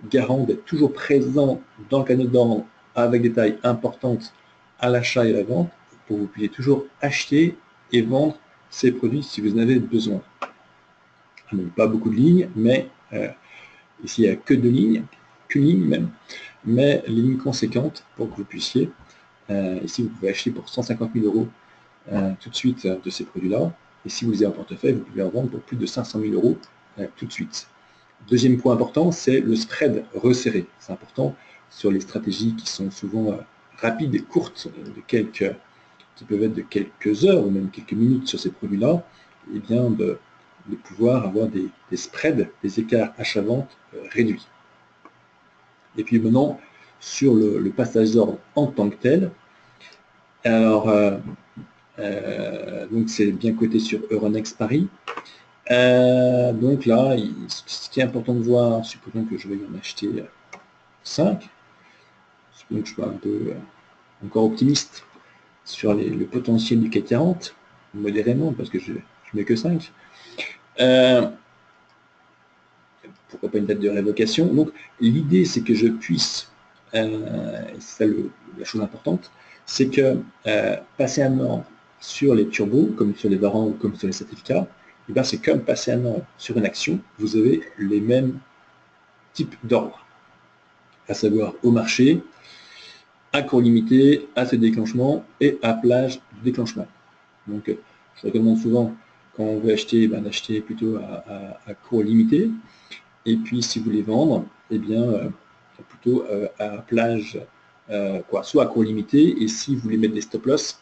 garant d'être toujours présent dans le canal d'ordre avec des tailles importantes à l'achat et à la vente, pour que vous puissiez toujours acheter et vendre ces produits si vous en avez besoin. Donc, pas beaucoup de lignes, mais ici il n'y a que 2 lignes, qu'une ligne même, mais les lignes conséquentes pour que vous puissiez, ici vous pouvez acheter pour 150 000 euros tout de suite de ces produits-là, et si vous les avez en portefeuille, vous pouvez en vendre pour plus de 500 000 euros tout de suite. Deuxième point important, c'est le spread resserré. C'est important sur les stratégies qui sont souvent rapides et courtes, qui peuvent être de quelques heures ou même quelques minutes sur ces produits-là, et bien de pouvoir avoir des spreads, des écarts achat-vente réduits. Et puis maintenant, sur le passage d'ordre en tant que tel, alors donc c'est bien coté sur Euronext Paris. Donc là, ce qui est important de voir, supposons que je vais en acheter 5, supposons que je sois un peu encore optimiste sur le potentiel du CAC 40, modérément, parce que je mets que 5. Pourquoi pas une date de révocation? Donc l'idée, c'est que je puisse, c'est ça la chose importante, c'est que passer un an sur les turbos, comme sur les varants ou comme sur les certificats, et bien c'est comme passer un an sur une action, vous avez les mêmes types d'ordre, à savoir au marché, à cours limité, à ce déclenchement et à plage de déclenchement. Donc je recommande souvent, quand on veut acheter, d'acheter plutôt à cours limité. Et puis si vous voulez vendre, eh bien plutôt à plage, soit à cours limité, et si vous voulez mettre des stop loss,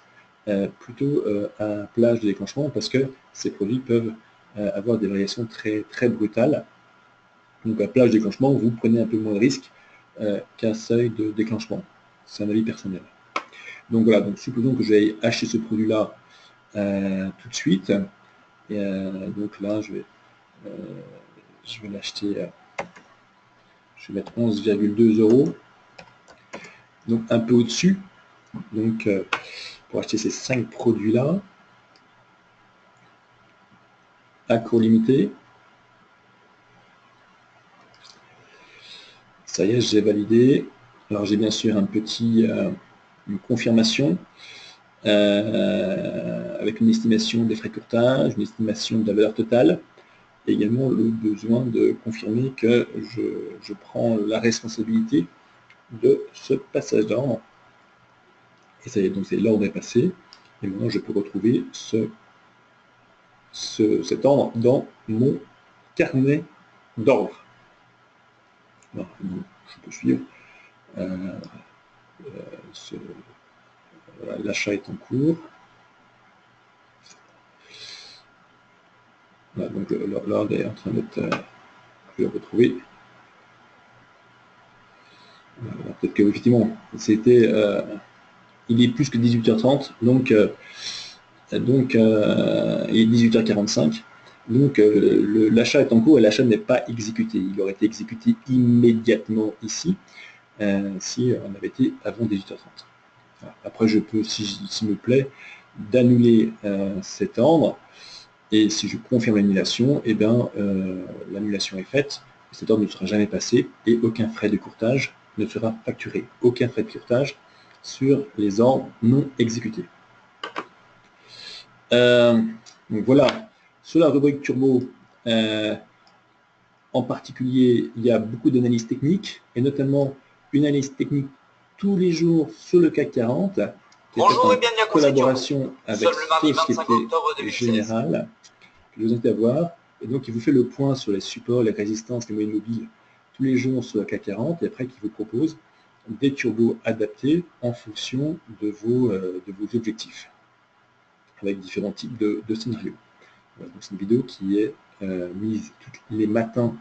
plutôt à plage de déclenchement, parce que ces produits peuvent avoir des variations très, très brutales. Donc à plage de déclenchement, vous prenez un peu moins de risque qu'un seuil de déclenchement. C'est un avis personnel. Donc voilà, donc supposons que j'aille acheter ce produit-là tout de suite. Et donc là, je vais l'acheter, je vais mettre 11,2 euros, donc un peu au-dessus. Donc pour acheter ces 5 produits-là, à cours limité. Ça y est, j'ai validé. Alors j'ai bien sûr une confirmation avec une estimation des frais de courtage, une estimation de la valeur totale, et également le besoin de confirmer que je prends la responsabilité de ce passage d'ordre. Et ça y est, donc l'ordre est passé, et maintenant je peux retrouver cet ordre dans mon carnet d'ordre. Je peux suivre. L'achat est en cours. Voilà, donc l'ordre est en train d'être je vais le retrouver. Peut-être que effectivement c'était il est plus que 18h30, donc il est 18h45, donc l'achat est en cours et l'achat n'est pas exécuté. Il aurait été exécuté immédiatement ici si on avait été avant 18h30. Voilà. Après je peux, s'il me plaît, d'annuler cet ordre, et si je confirme l'annulation, et bien l'annulation est faite, cet ordre ne sera jamais passé et aucun frais de courtage ne sera facturé, aucun frais de courtage sur les ordres non exécutés. Donc voilà, sur la rubrique turbo, en particulier, il y a beaucoup d'analyses techniques, et notamment une analyse technique tous les jours sur le CAC 40, qui est en collaboration avec Société Générale, que je vous invite à voir, et donc il vous fait le point sur les supports, les résistances, les moyennes mobiles tous les jours sur le CAC 40, et après qui vous propose des turbos adaptés en fonction de vos objectifs, avec différents types de scénarios. Voilà, donc c'est une vidéo qui est mise tous les matins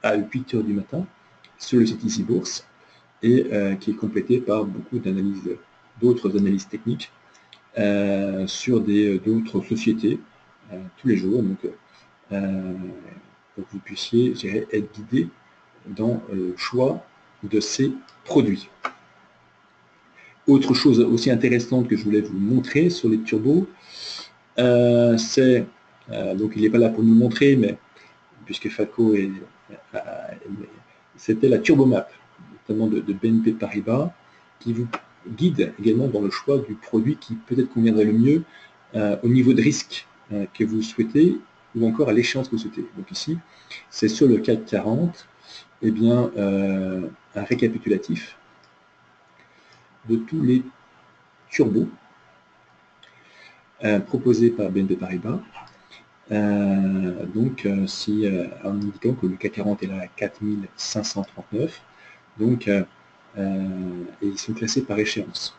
à 8h du matin sur le site Easy Bourse, et qui est complétée par beaucoup d'autres analyses techniques sur d'autres sociétés tous les jours, donc pour que vous puissiez, je dirais, être guidé dans le choix de ces produits. Autre chose aussi intéressante que je voulais vous montrer sur les turbos, c'est Donc il n'est pas là pour nous le montrer, mais puisque FACO c'était la Turbomap, notamment de BNP Paribas, qui vous guide également dans le choix du produit qui peut-être conviendrait le mieux au niveau de risque que vous souhaitez ou encore à l'échéance que vous souhaitez. Donc ici, c'est sur le CAC 40, eh bien, un récapitulatif de tous les turbos proposés par BNP Paribas. Si en indiquant que le CAC 40 est là à 4539, donc et ils sont classés par échéance.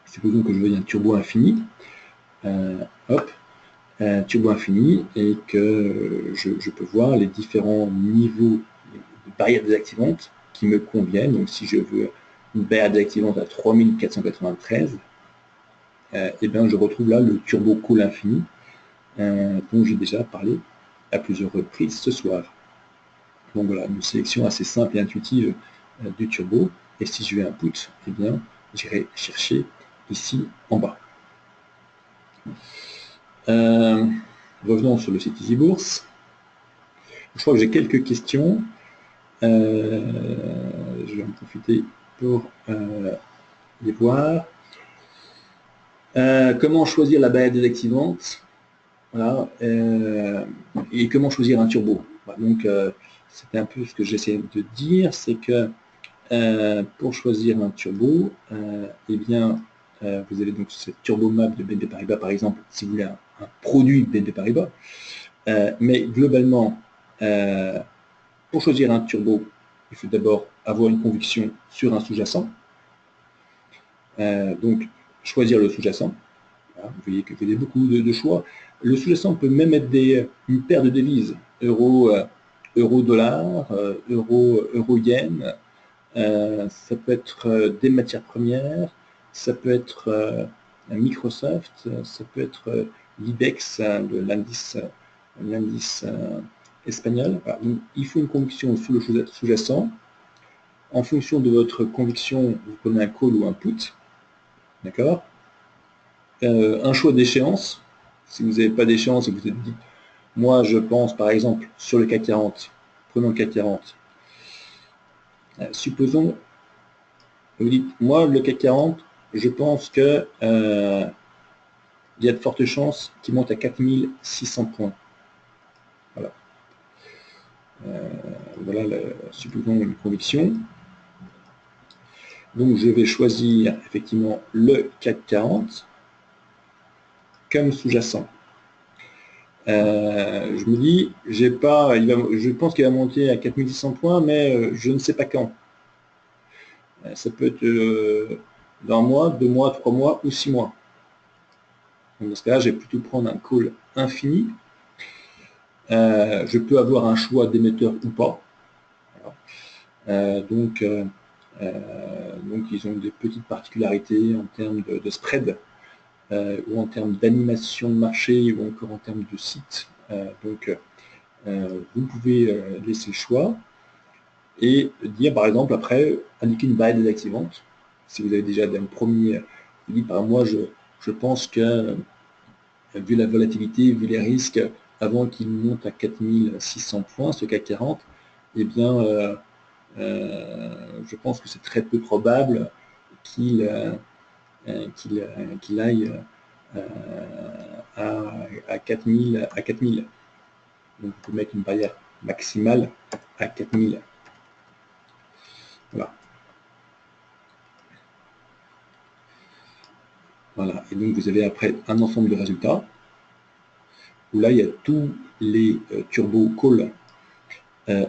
Supposons que je veuille un turbo infini, turbo infini, et que je peux voir les différents niveaux de barrières désactivantes qui me conviennent. Donc si je veux une barrière désactivante à 3493, et bien je retrouve là le turbo call infini dont j'ai déjà parlé à plusieurs reprises ce soir. Donc voilà, une sélection assez simple et intuitive du turbo. Et si je veux un put, eh bien j'irai chercher ici en bas. Revenons sur le site EasyBourse. Je crois que j'ai quelques questions. Je vais en profiter pour les voir. Comment choisir la barrière désactivante? Voilà, et comment choisir un turbo? Voilà, donc c'était un peu ce que j'essaie de dire, c'est que pour choisir un turbo, eh bien vous avez donc cette turbo map de BNP Paribas par exemple, si vous voulez un produit de BNP Paribas, mais globalement pour choisir un turbo, il faut d'abord avoir une conviction sur un sous-jacent, donc choisir le sous-jacent. Voilà, vous voyez que vous avez beaucoup de choix. Le sous-jacent peut même être une paire de devises, euro-dollar, euro-yen, ça peut être des matières premières, ça peut être Microsoft, ça peut être l'IBEX, l'indice espagnol. Voilà. Donc, il faut une conviction sur le sous-jacent. En fonction de votre conviction, vous prenez un call ou un put. D'accord ? Un choix d'échéance. Si vous n'avez pas d'échéance et que vous êtes dit, moi je pense par exemple sur le CAC 40, prenons le CAC 40. Supposons, vous dites, moi le CAC 40, je pense que il y a de fortes chances qu'il monte à 4600 points. Voilà. Voilà, supposons une conviction. Donc je vais choisir effectivement le CAC 40 comme sous-jacent. Je me dis, je pense qu'il va monter à 4600 points, mais je ne sais pas quand. Ça peut être dans un mois, 2 mois, 3 mois ou 6 mois. Donc dans ce cas-là, je vais plutôt prendre un call infini. Je peux avoir un choix d'émetteur ou pas. Voilà. Donc ils ont des petites particularités en termes de spread, ou en termes d'animation de marché, ou encore en termes de site. Vous pouvez laisser le choix et dire, par exemple, après, indiquer une barrière désactivante. Si vous avez déjà un premier, vous dites, par moi, je pense que, vu la volatilité, vu les risques, avant qu'il monte à 4600 points, ce CAC 40, eh bien, je pense que c'est très peu probable qu'il aille à 4000. Donc, vous pouvez mettre une barrière maximale à 4000. Voilà. Voilà. Et donc, vous avez après un ensemble de résultats où là, il y a tous les turbo calls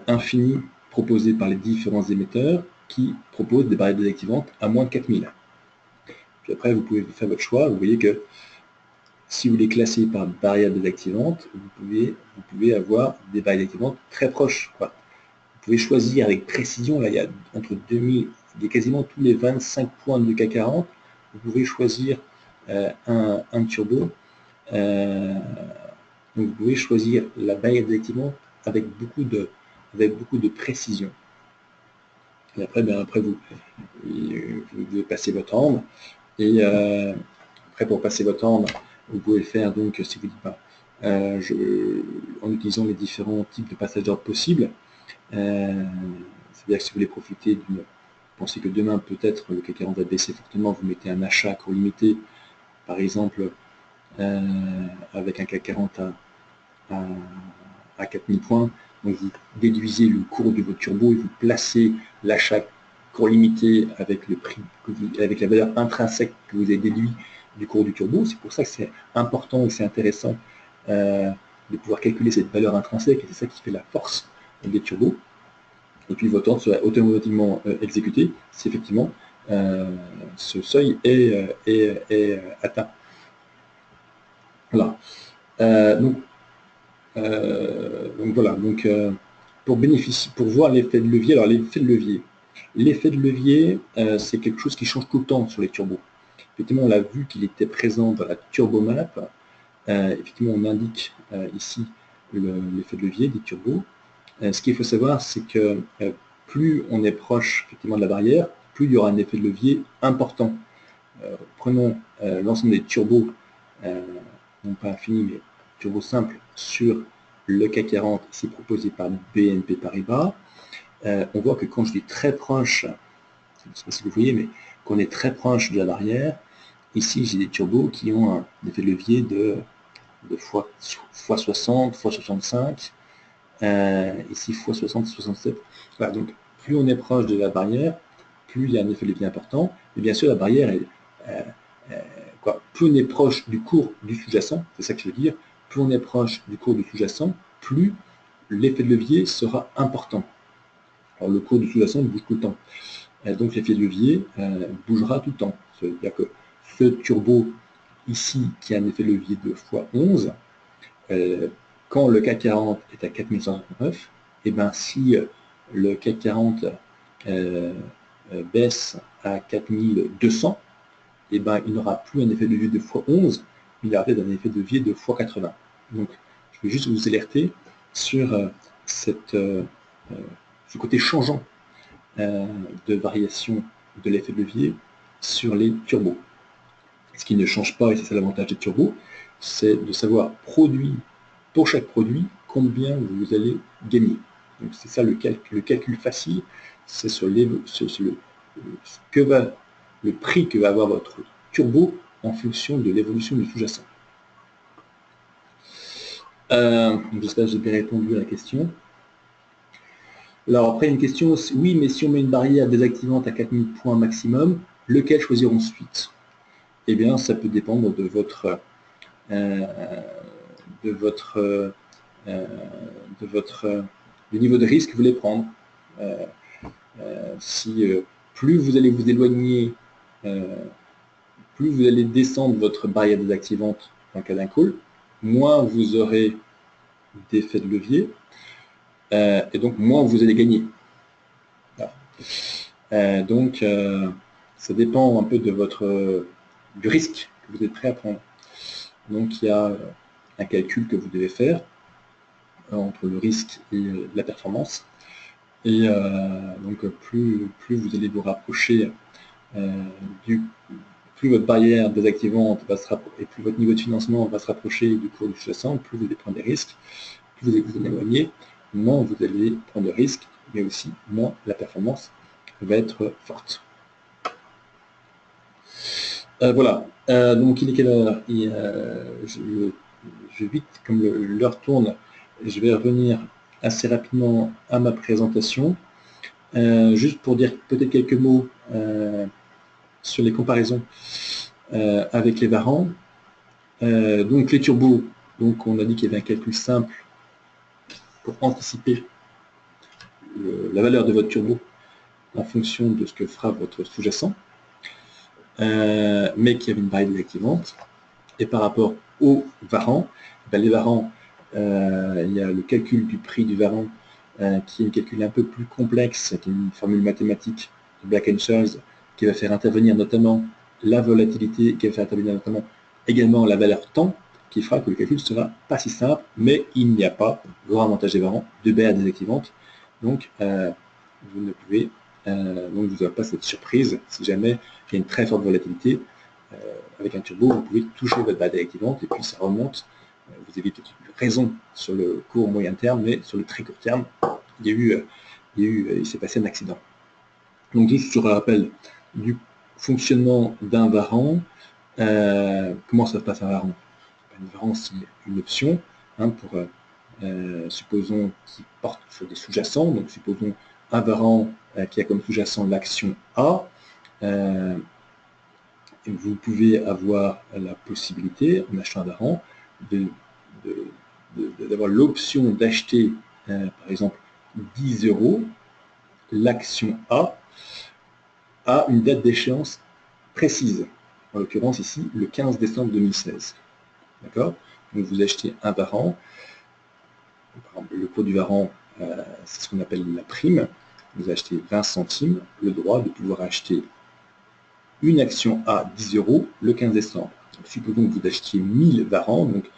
infinis proposés par les différents émetteurs qui proposent des barrières désactivantes à moins de 4000. Puis après, vous pouvez faire votre choix. Vous voyez que si vous les classez par barrière désactivante, vous pouvez avoir des barrières désactivantes très proches. Quoi. Vous pouvez choisir avec précision. Là, il y a entre 2000, il y a quasiment tous les 25 points du CAC 40. Vous pouvez choisir un turbo. Donc vous pouvez choisir la barrière désactivante avec beaucoup de précision. Et après, vous devez passer votre ordre. Et après, pour passer votre ordre, vous pouvez le faire donc, si vous dites pas, en utilisant les différents types de passages d'ordre possibles. C'est-à-dire que si vous voulez profiter d'une... Pensez que demain, peut-être, le CAC 40 va baisser fortement, vous mettez un achat à court limité, par exemple, avec un CAC 40 à 4000 points, donc vous déduisez le cours de votre turbo et vous placez l'achat court limité avec le prix, avec la valeur intrinsèque que vous avez déduit du cours du turbo. C'est pour ça que c'est important et c'est intéressant de pouvoir calculer cette valeur intrinsèque, et c'est ça qui fait la force des turbos. Et puis votre ordre sera automatiquement exécuté si effectivement ce seuil est atteint. Voilà. Donc voilà, pour voir l'effet de levier, alors l'effet de levier, c'est quelque chose qui change tout le temps sur les turbos. Effectivement, on l'a vu qu'il était présent dans la turbomap. Effectivement, on indique ici l'effet de levier des turbos. Ce qu'il faut savoir, c'est que plus on est proche effectivement de la barrière, plus il y aura un effet de levier important. Prenons l'ensemble des turbos, non pas infini, mais turbos simples sur le CAC 40, ici proposé par BNP Paribas. On voit que quand je dis très proche, je ne sais pas si vous voyez, mais qu'on est très proche de la barrière, ici j'ai des turbos qui ont un effet de levier de x60, x65, ici x60, 67. Voilà, donc plus on est proche de la barrière, plus il y a un effet de levier important. Et bien sûr, la barrière est plus on est proche du cours du sous-jacent, c'est ça que je veux dire, plus on est proche du cours du sous-jacent, plus l'effet de levier sera important. Alors le cours du sous-jacent bouge tout le temps. Donc l'effet de levier bougera tout le temps. C'est-à-dire que ce turbo ici, qui a un effet de levier de x11, quand le CAC 40 est à 4159, et bien si le CAC 40 baisse à 4200, et ben, il n'aura plus un effet de levier de x11, il aura peut-être un effet de levier de x80. Donc, je vais juste vous alerter sur ce côté changeant de variation de l'effet de levier sur les turbos. Ce qui ne change pas, et c'est ça l'avantage des turbos, c'est de savoir pour chaque produit combien vous allez gagner. Donc c'est ça le calcul facile, c'est sur le prix que va avoir votre turbo en fonction de l'évolution du sous-jacent. J'espère que j'ai bien répondu à la question. Alors après une question, oui, mais si on met une barrière désactivante à 4000 points maximum, lequel choisir ensuite? Eh bien, ça peut dépendre de votre du niveau de risque que vous voulez prendre. Plus vous allez vous éloigner, plus vous allez descendre votre barrière désactivante en cas d'un call, moins vous aurez d'effet de levier, et donc moins vous allez gagner. Voilà. Donc ça dépend un peu de du risque que vous êtes prêt à prendre. Donc il y a un calcul que vous devez faire entre le risque et la performance. Et donc plus vous allez vous rapprocher plus votre barrière désactivante va se rapprocher, et plus votre niveau de financement va se rapprocher du cours du sous-jacent, plus vous allez prendre des risques, plus vous allez vous en éloigner, moins vous allez prendre de risques, mais aussi moins la performance va être forte. Voilà, donc il est quelle heure? Je vite, comme l'heure tourne, je vais revenir assez rapidement à ma présentation. Juste pour dire peut-être quelques mots sur les comparaisons avec les varans. Donc les turbos, donc on a dit qu'il y avait un calcul simple pour anticiper la valeur de votre turbo en fonction de ce que fera votre sous-jacent, mais qui avait une barrière désactivante. Et par rapport aux varans, ben les varans, il y a le calcul du prix du varan qui est un calcul un peu plus complexe, qui est une formule mathématique de Black-Scholes qui va faire intervenir notamment la volatilité, qui va faire intervenir notamment également la valeur temps, qui fera que le calcul ne sera pas si simple, mais il n'y a pas, grand avantage des varans, de barrière désactivante. Donc, vous ne pouvez, donc vous n'aurez pas cette surprise si jamais il y a une très forte volatilité. Avec un turbo, vous pouvez toucher votre barrière désactivante et puis ça remonte vous avez peut-être eu raison sur le court moyen terme, mais sur le très court terme, il s'est passé un accident. Donc juste sur le rappel du fonctionnement d'un varan, comment ça se passe un varan? Un varan, c'est une option pour, supposons, qui porte sur des sous-jacents, donc supposons un varan qui a comme sous-jacent l'action A. Vous pouvez avoir la possibilité, en achetant un varan, d'avoir l'option d'acheter, par exemple, 10 € l'action A à une date d'échéance précise. En l'occurrence ici, le 15 décembre 2016. D'accord? Donc vous achetez un varan. Par exemple, le cours du varan, c'est ce qu'on appelle la prime. Vous achetez 20 centimes, le droit de pouvoir acheter une action à 10 € le 15 décembre. Donc, supposons que vous achetiez 1000 varans, donc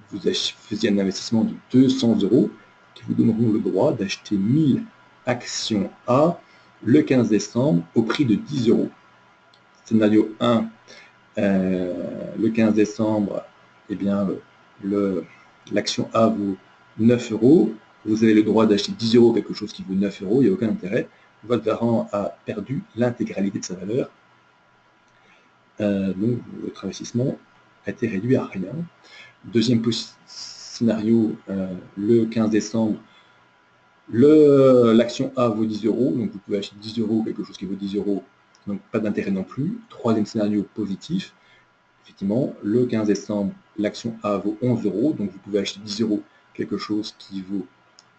vous faisiez un investissement de 200 € qui vous donneront le droit d'acheter 1000 actions A le 15 décembre au prix de 10 €. Scénario 1, le 15 décembre, eh bien, l'action A vaut 9 €. Vous avez le droit d'acheter 10 € quelque chose qui vaut 9 €, il n'y a aucun intérêt. Votre varan a perdu l'intégralité de sa valeur. Donc votre investissement a été réduit à rien. Deuxième scénario, le 15 décembre, l'action A vaut 10 €, donc vous pouvez acheter 10 € quelque chose qui vaut 10 €, donc pas d'intérêt non plus. Troisième scénario positif, effectivement, le 15 décembre, l'action A vaut 11 €, donc vous pouvez acheter 10 € quelque chose qui vaut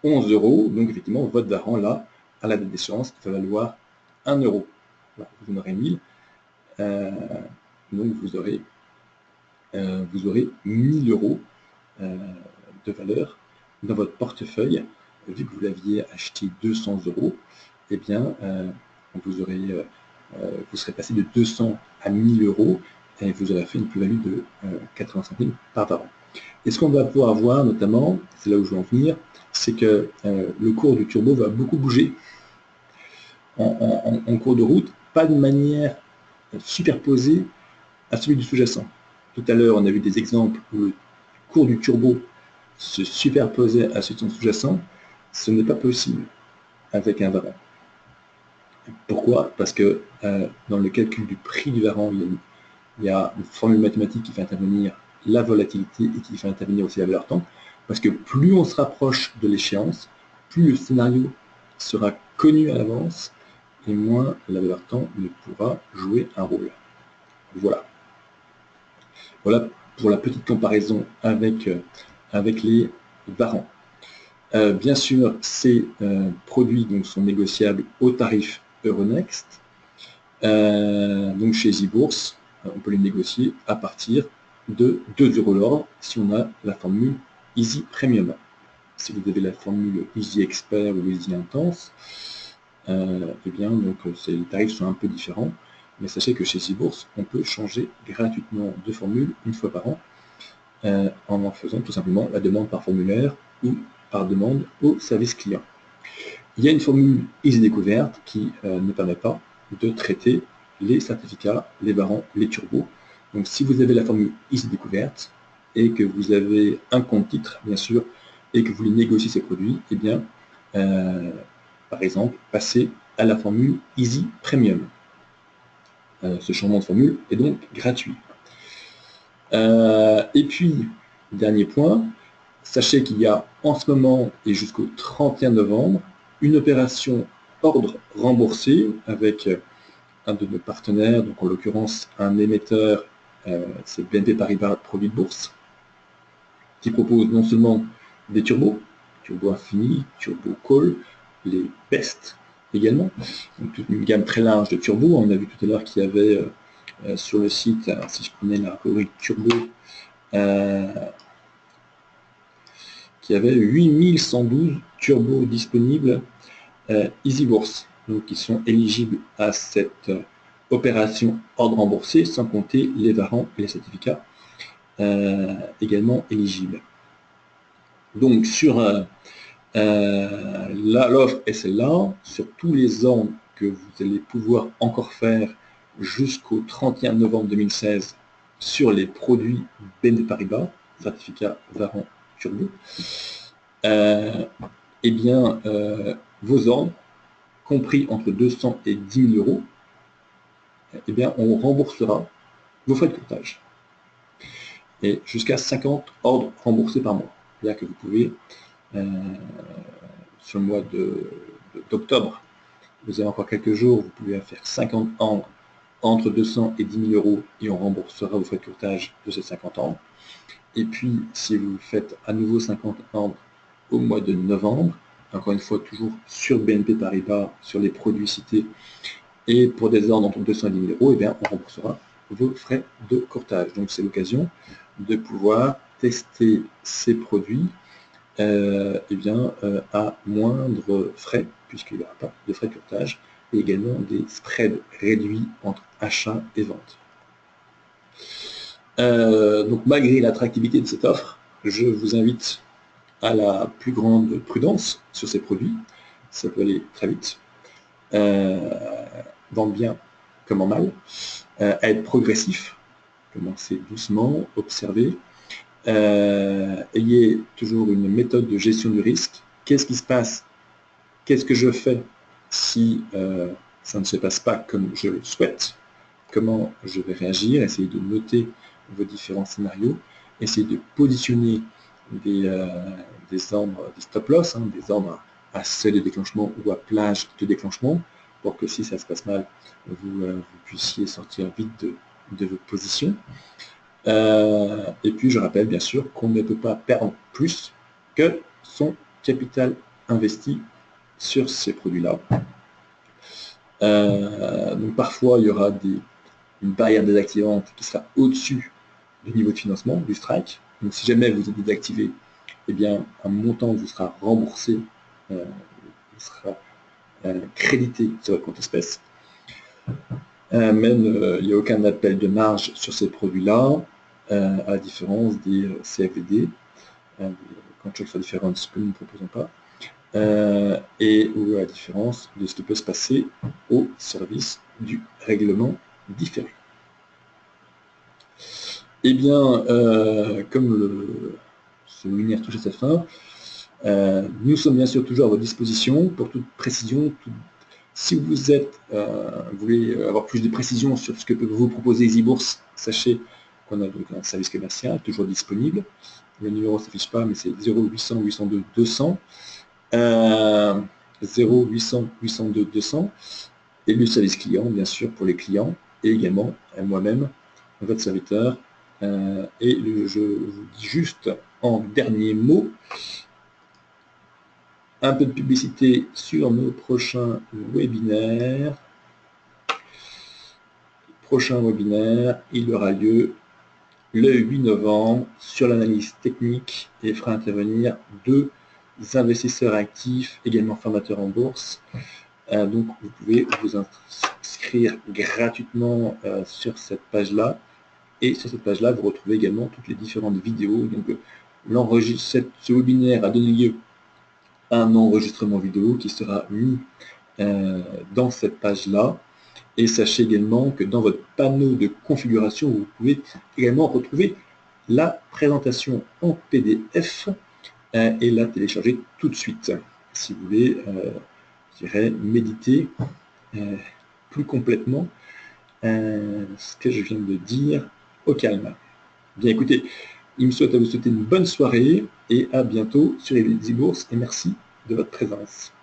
11 €, donc effectivement, votre varan là, à la date d'échéance, va valoir 1 €. Voilà, vous en aurez 1000. Donc vous aurez 1000 € de valeur dans votre portefeuille, vu que vous l'aviez acheté 200 €, eh bien vous serez passé de 200 à 1000 € et vous aurez fait une plus-value de 80 centimes par varan. Et ce qu'on va pouvoir voir notamment, c'est là où je veux en venir, c'est que le cours du turbo va beaucoup bouger en cours de route, pas de manière superposée à celui du sous-jacent. Tout à l'heure, on a vu des exemples où le cours du turbo se superposait à celui de son sous-jacent. Ce n'est pas possible avec un varan. Pourquoi? Parce que dans le calcul du prix du varan, il y a une formule mathématique qui fait intervenir la volatilité et qui fait intervenir aussi la valeur temps. Parce que plus on se rapproche de l'échéance, plus le scénario sera connu à l'avance et moins la valeur temps ne pourra jouer un rôle. Voilà. Voilà pour la petite comparaison avec les varans. Bien sûr, ces produits donc, sont négociables au tarif Euronext. Donc chez eBourse, on peut les négocier à partir de 2 € l'ordre si on a la formule Easy Premium. Si vous avez la formule Easy Expert ou Easy Intense, eh bien donc les tarifs sont un peu différents. Mais sachez que chez eBourse, on peut changer gratuitement de formule une fois par an en faisant tout simplement la demande par formulaire ou par demande au service client. Il y a une formule Easy Découverte qui ne permet pas de traiter les certificats, les varans, les turbos. Donc si vous avez la formule Easy Découverte et que vous avez un compte titre, bien sûr, et que vous voulez négocier ces produits, eh bien, par exemple, passez à la formule Easy Premium. Ce changement de formule est donc gratuit. Et puis, dernier point, sachez qu'il y a en ce moment et jusqu'au 31 novembre une opération ordre remboursé avec un de nos partenaires, donc en l'occurrence un émetteur, c'est BNP Paribas Produits de Bourse, qui propose non seulement des turbos, turbo infini, turbo call, les best également, donc toute une gamme très large de turbos. On a vu tout à l'heure qu'il y avait sur le site, si je prenais la rubrique turbo, qu'il y avait 8112 turbos disponibles Easy Bourse, donc qui sont éligibles à cette opération ordre remboursé, sans compter les varans et les certificats également éligibles. Donc sur l'offre est celle-là, sur tous les ans que vous allez pouvoir encore faire jusqu'au 31 novembre 2016 sur les produits BNP Paribas. certificat Varan Turbo, eh bien, vos ordres, compris entre 200 et 10 000 euros, eh bien, on remboursera vos frais de courtage. Et jusqu'à 50 ordres remboursés par mois. C'est-à-dire que vous pouvez, sur le mois d'octobre, vous avez encore quelques jours, vous pouvez faire 50 ordres entre 200 et 10 000 euros et on remboursera vos frais de courtage de ces 50 ordres. Et puis, si vous faites à nouveau 50 ordres au mois de novembre, encore une fois, toujours sur BNP Paribas, sur les produits cités, et pour des ordres entre 200 et 10 000 euros, eh bien, on remboursera vos frais de courtage. Donc, c'est l'occasion de pouvoir tester ces produits eh bien, à moindre frais, puisqu'il n'y aura pas de frais de courtage, et également des spreads réduits entre achat et vente. Donc malgré l'attractivité de cette offre, je vous invite à la plus grande prudence sur ces produits. Ça peut aller très vite, dans le bien comme en mal, à être progressif, commencez doucement, observez, ayez toujours une méthode de gestion du risque. Qu'est-ce qui se passe? Qu'est-ce que je fais si ça ne se passe pas comme je le souhaite? Comment je vais réagir? Essayez de noter vos différents scénarios, essayez de positionner des ordres, des stop-loss, des ordres à seuil de déclenchement ou à plage de déclenchement, pour que si ça se passe mal, vous puissiez sortir vite de vos positions. Et puis je rappelle bien sûr qu'on ne peut pas perdre plus que son capital investi sur ces produits-là. Donc parfois il y aura une barrière désactivante qui sera au-dessus du niveau de financement, du strike. Donc si jamais vous êtes désactivé, eh bien un montant vous sera remboursé, vous sera crédité sur votre compte espèce. Même il n'y a aucun appel de marge sur ces produits-là, à la différence des CFD, Contract for Difference que nous ne proposons pas, et ou à la différence de ce qui peut se passer au service du règlement différé. Eh bien, comme ce webinaire touche à sa fin, nous sommes bien sûr toujours à votre disposition pour toute précision. Si vous voulez avoir plus de précision sur ce que peut vous proposer EasyBourse, sachez qu'on a donc un service commercial toujours disponible. Le numéro ne s'affiche pas, mais c'est 0800 802 200. 0800 802 200. Et le service client, bien sûr, pour les clients, et également moi-même, votre serviteur. Et je vous dis juste en dernier mot, un peu de publicité sur nos prochains webinaires. Prochain webinaire, il aura lieu le 8 novembre sur l'analyse technique et fera intervenir 2 investisseurs actifs, également formateurs en bourse. Donc vous pouvez vous inscrire gratuitement sur cette page-là. Et sur cette page-là, vous retrouvez également toutes les différentes vidéos. Donc ce webinaire a donné lieu à un enregistrement vidéo qui sera mis dans cette page-là. Et sachez également que dans votre panneau de configuration, vous pouvez également retrouver la présentation en PDF et la télécharger tout de suite. Si vous voulez, je dirais, méditer plus complètement ce que je viens de dire au calme. Bien écoutez, il me souhaite à vous souhaiter une bonne soirée et à bientôt sur EasyBourse et merci de votre présence.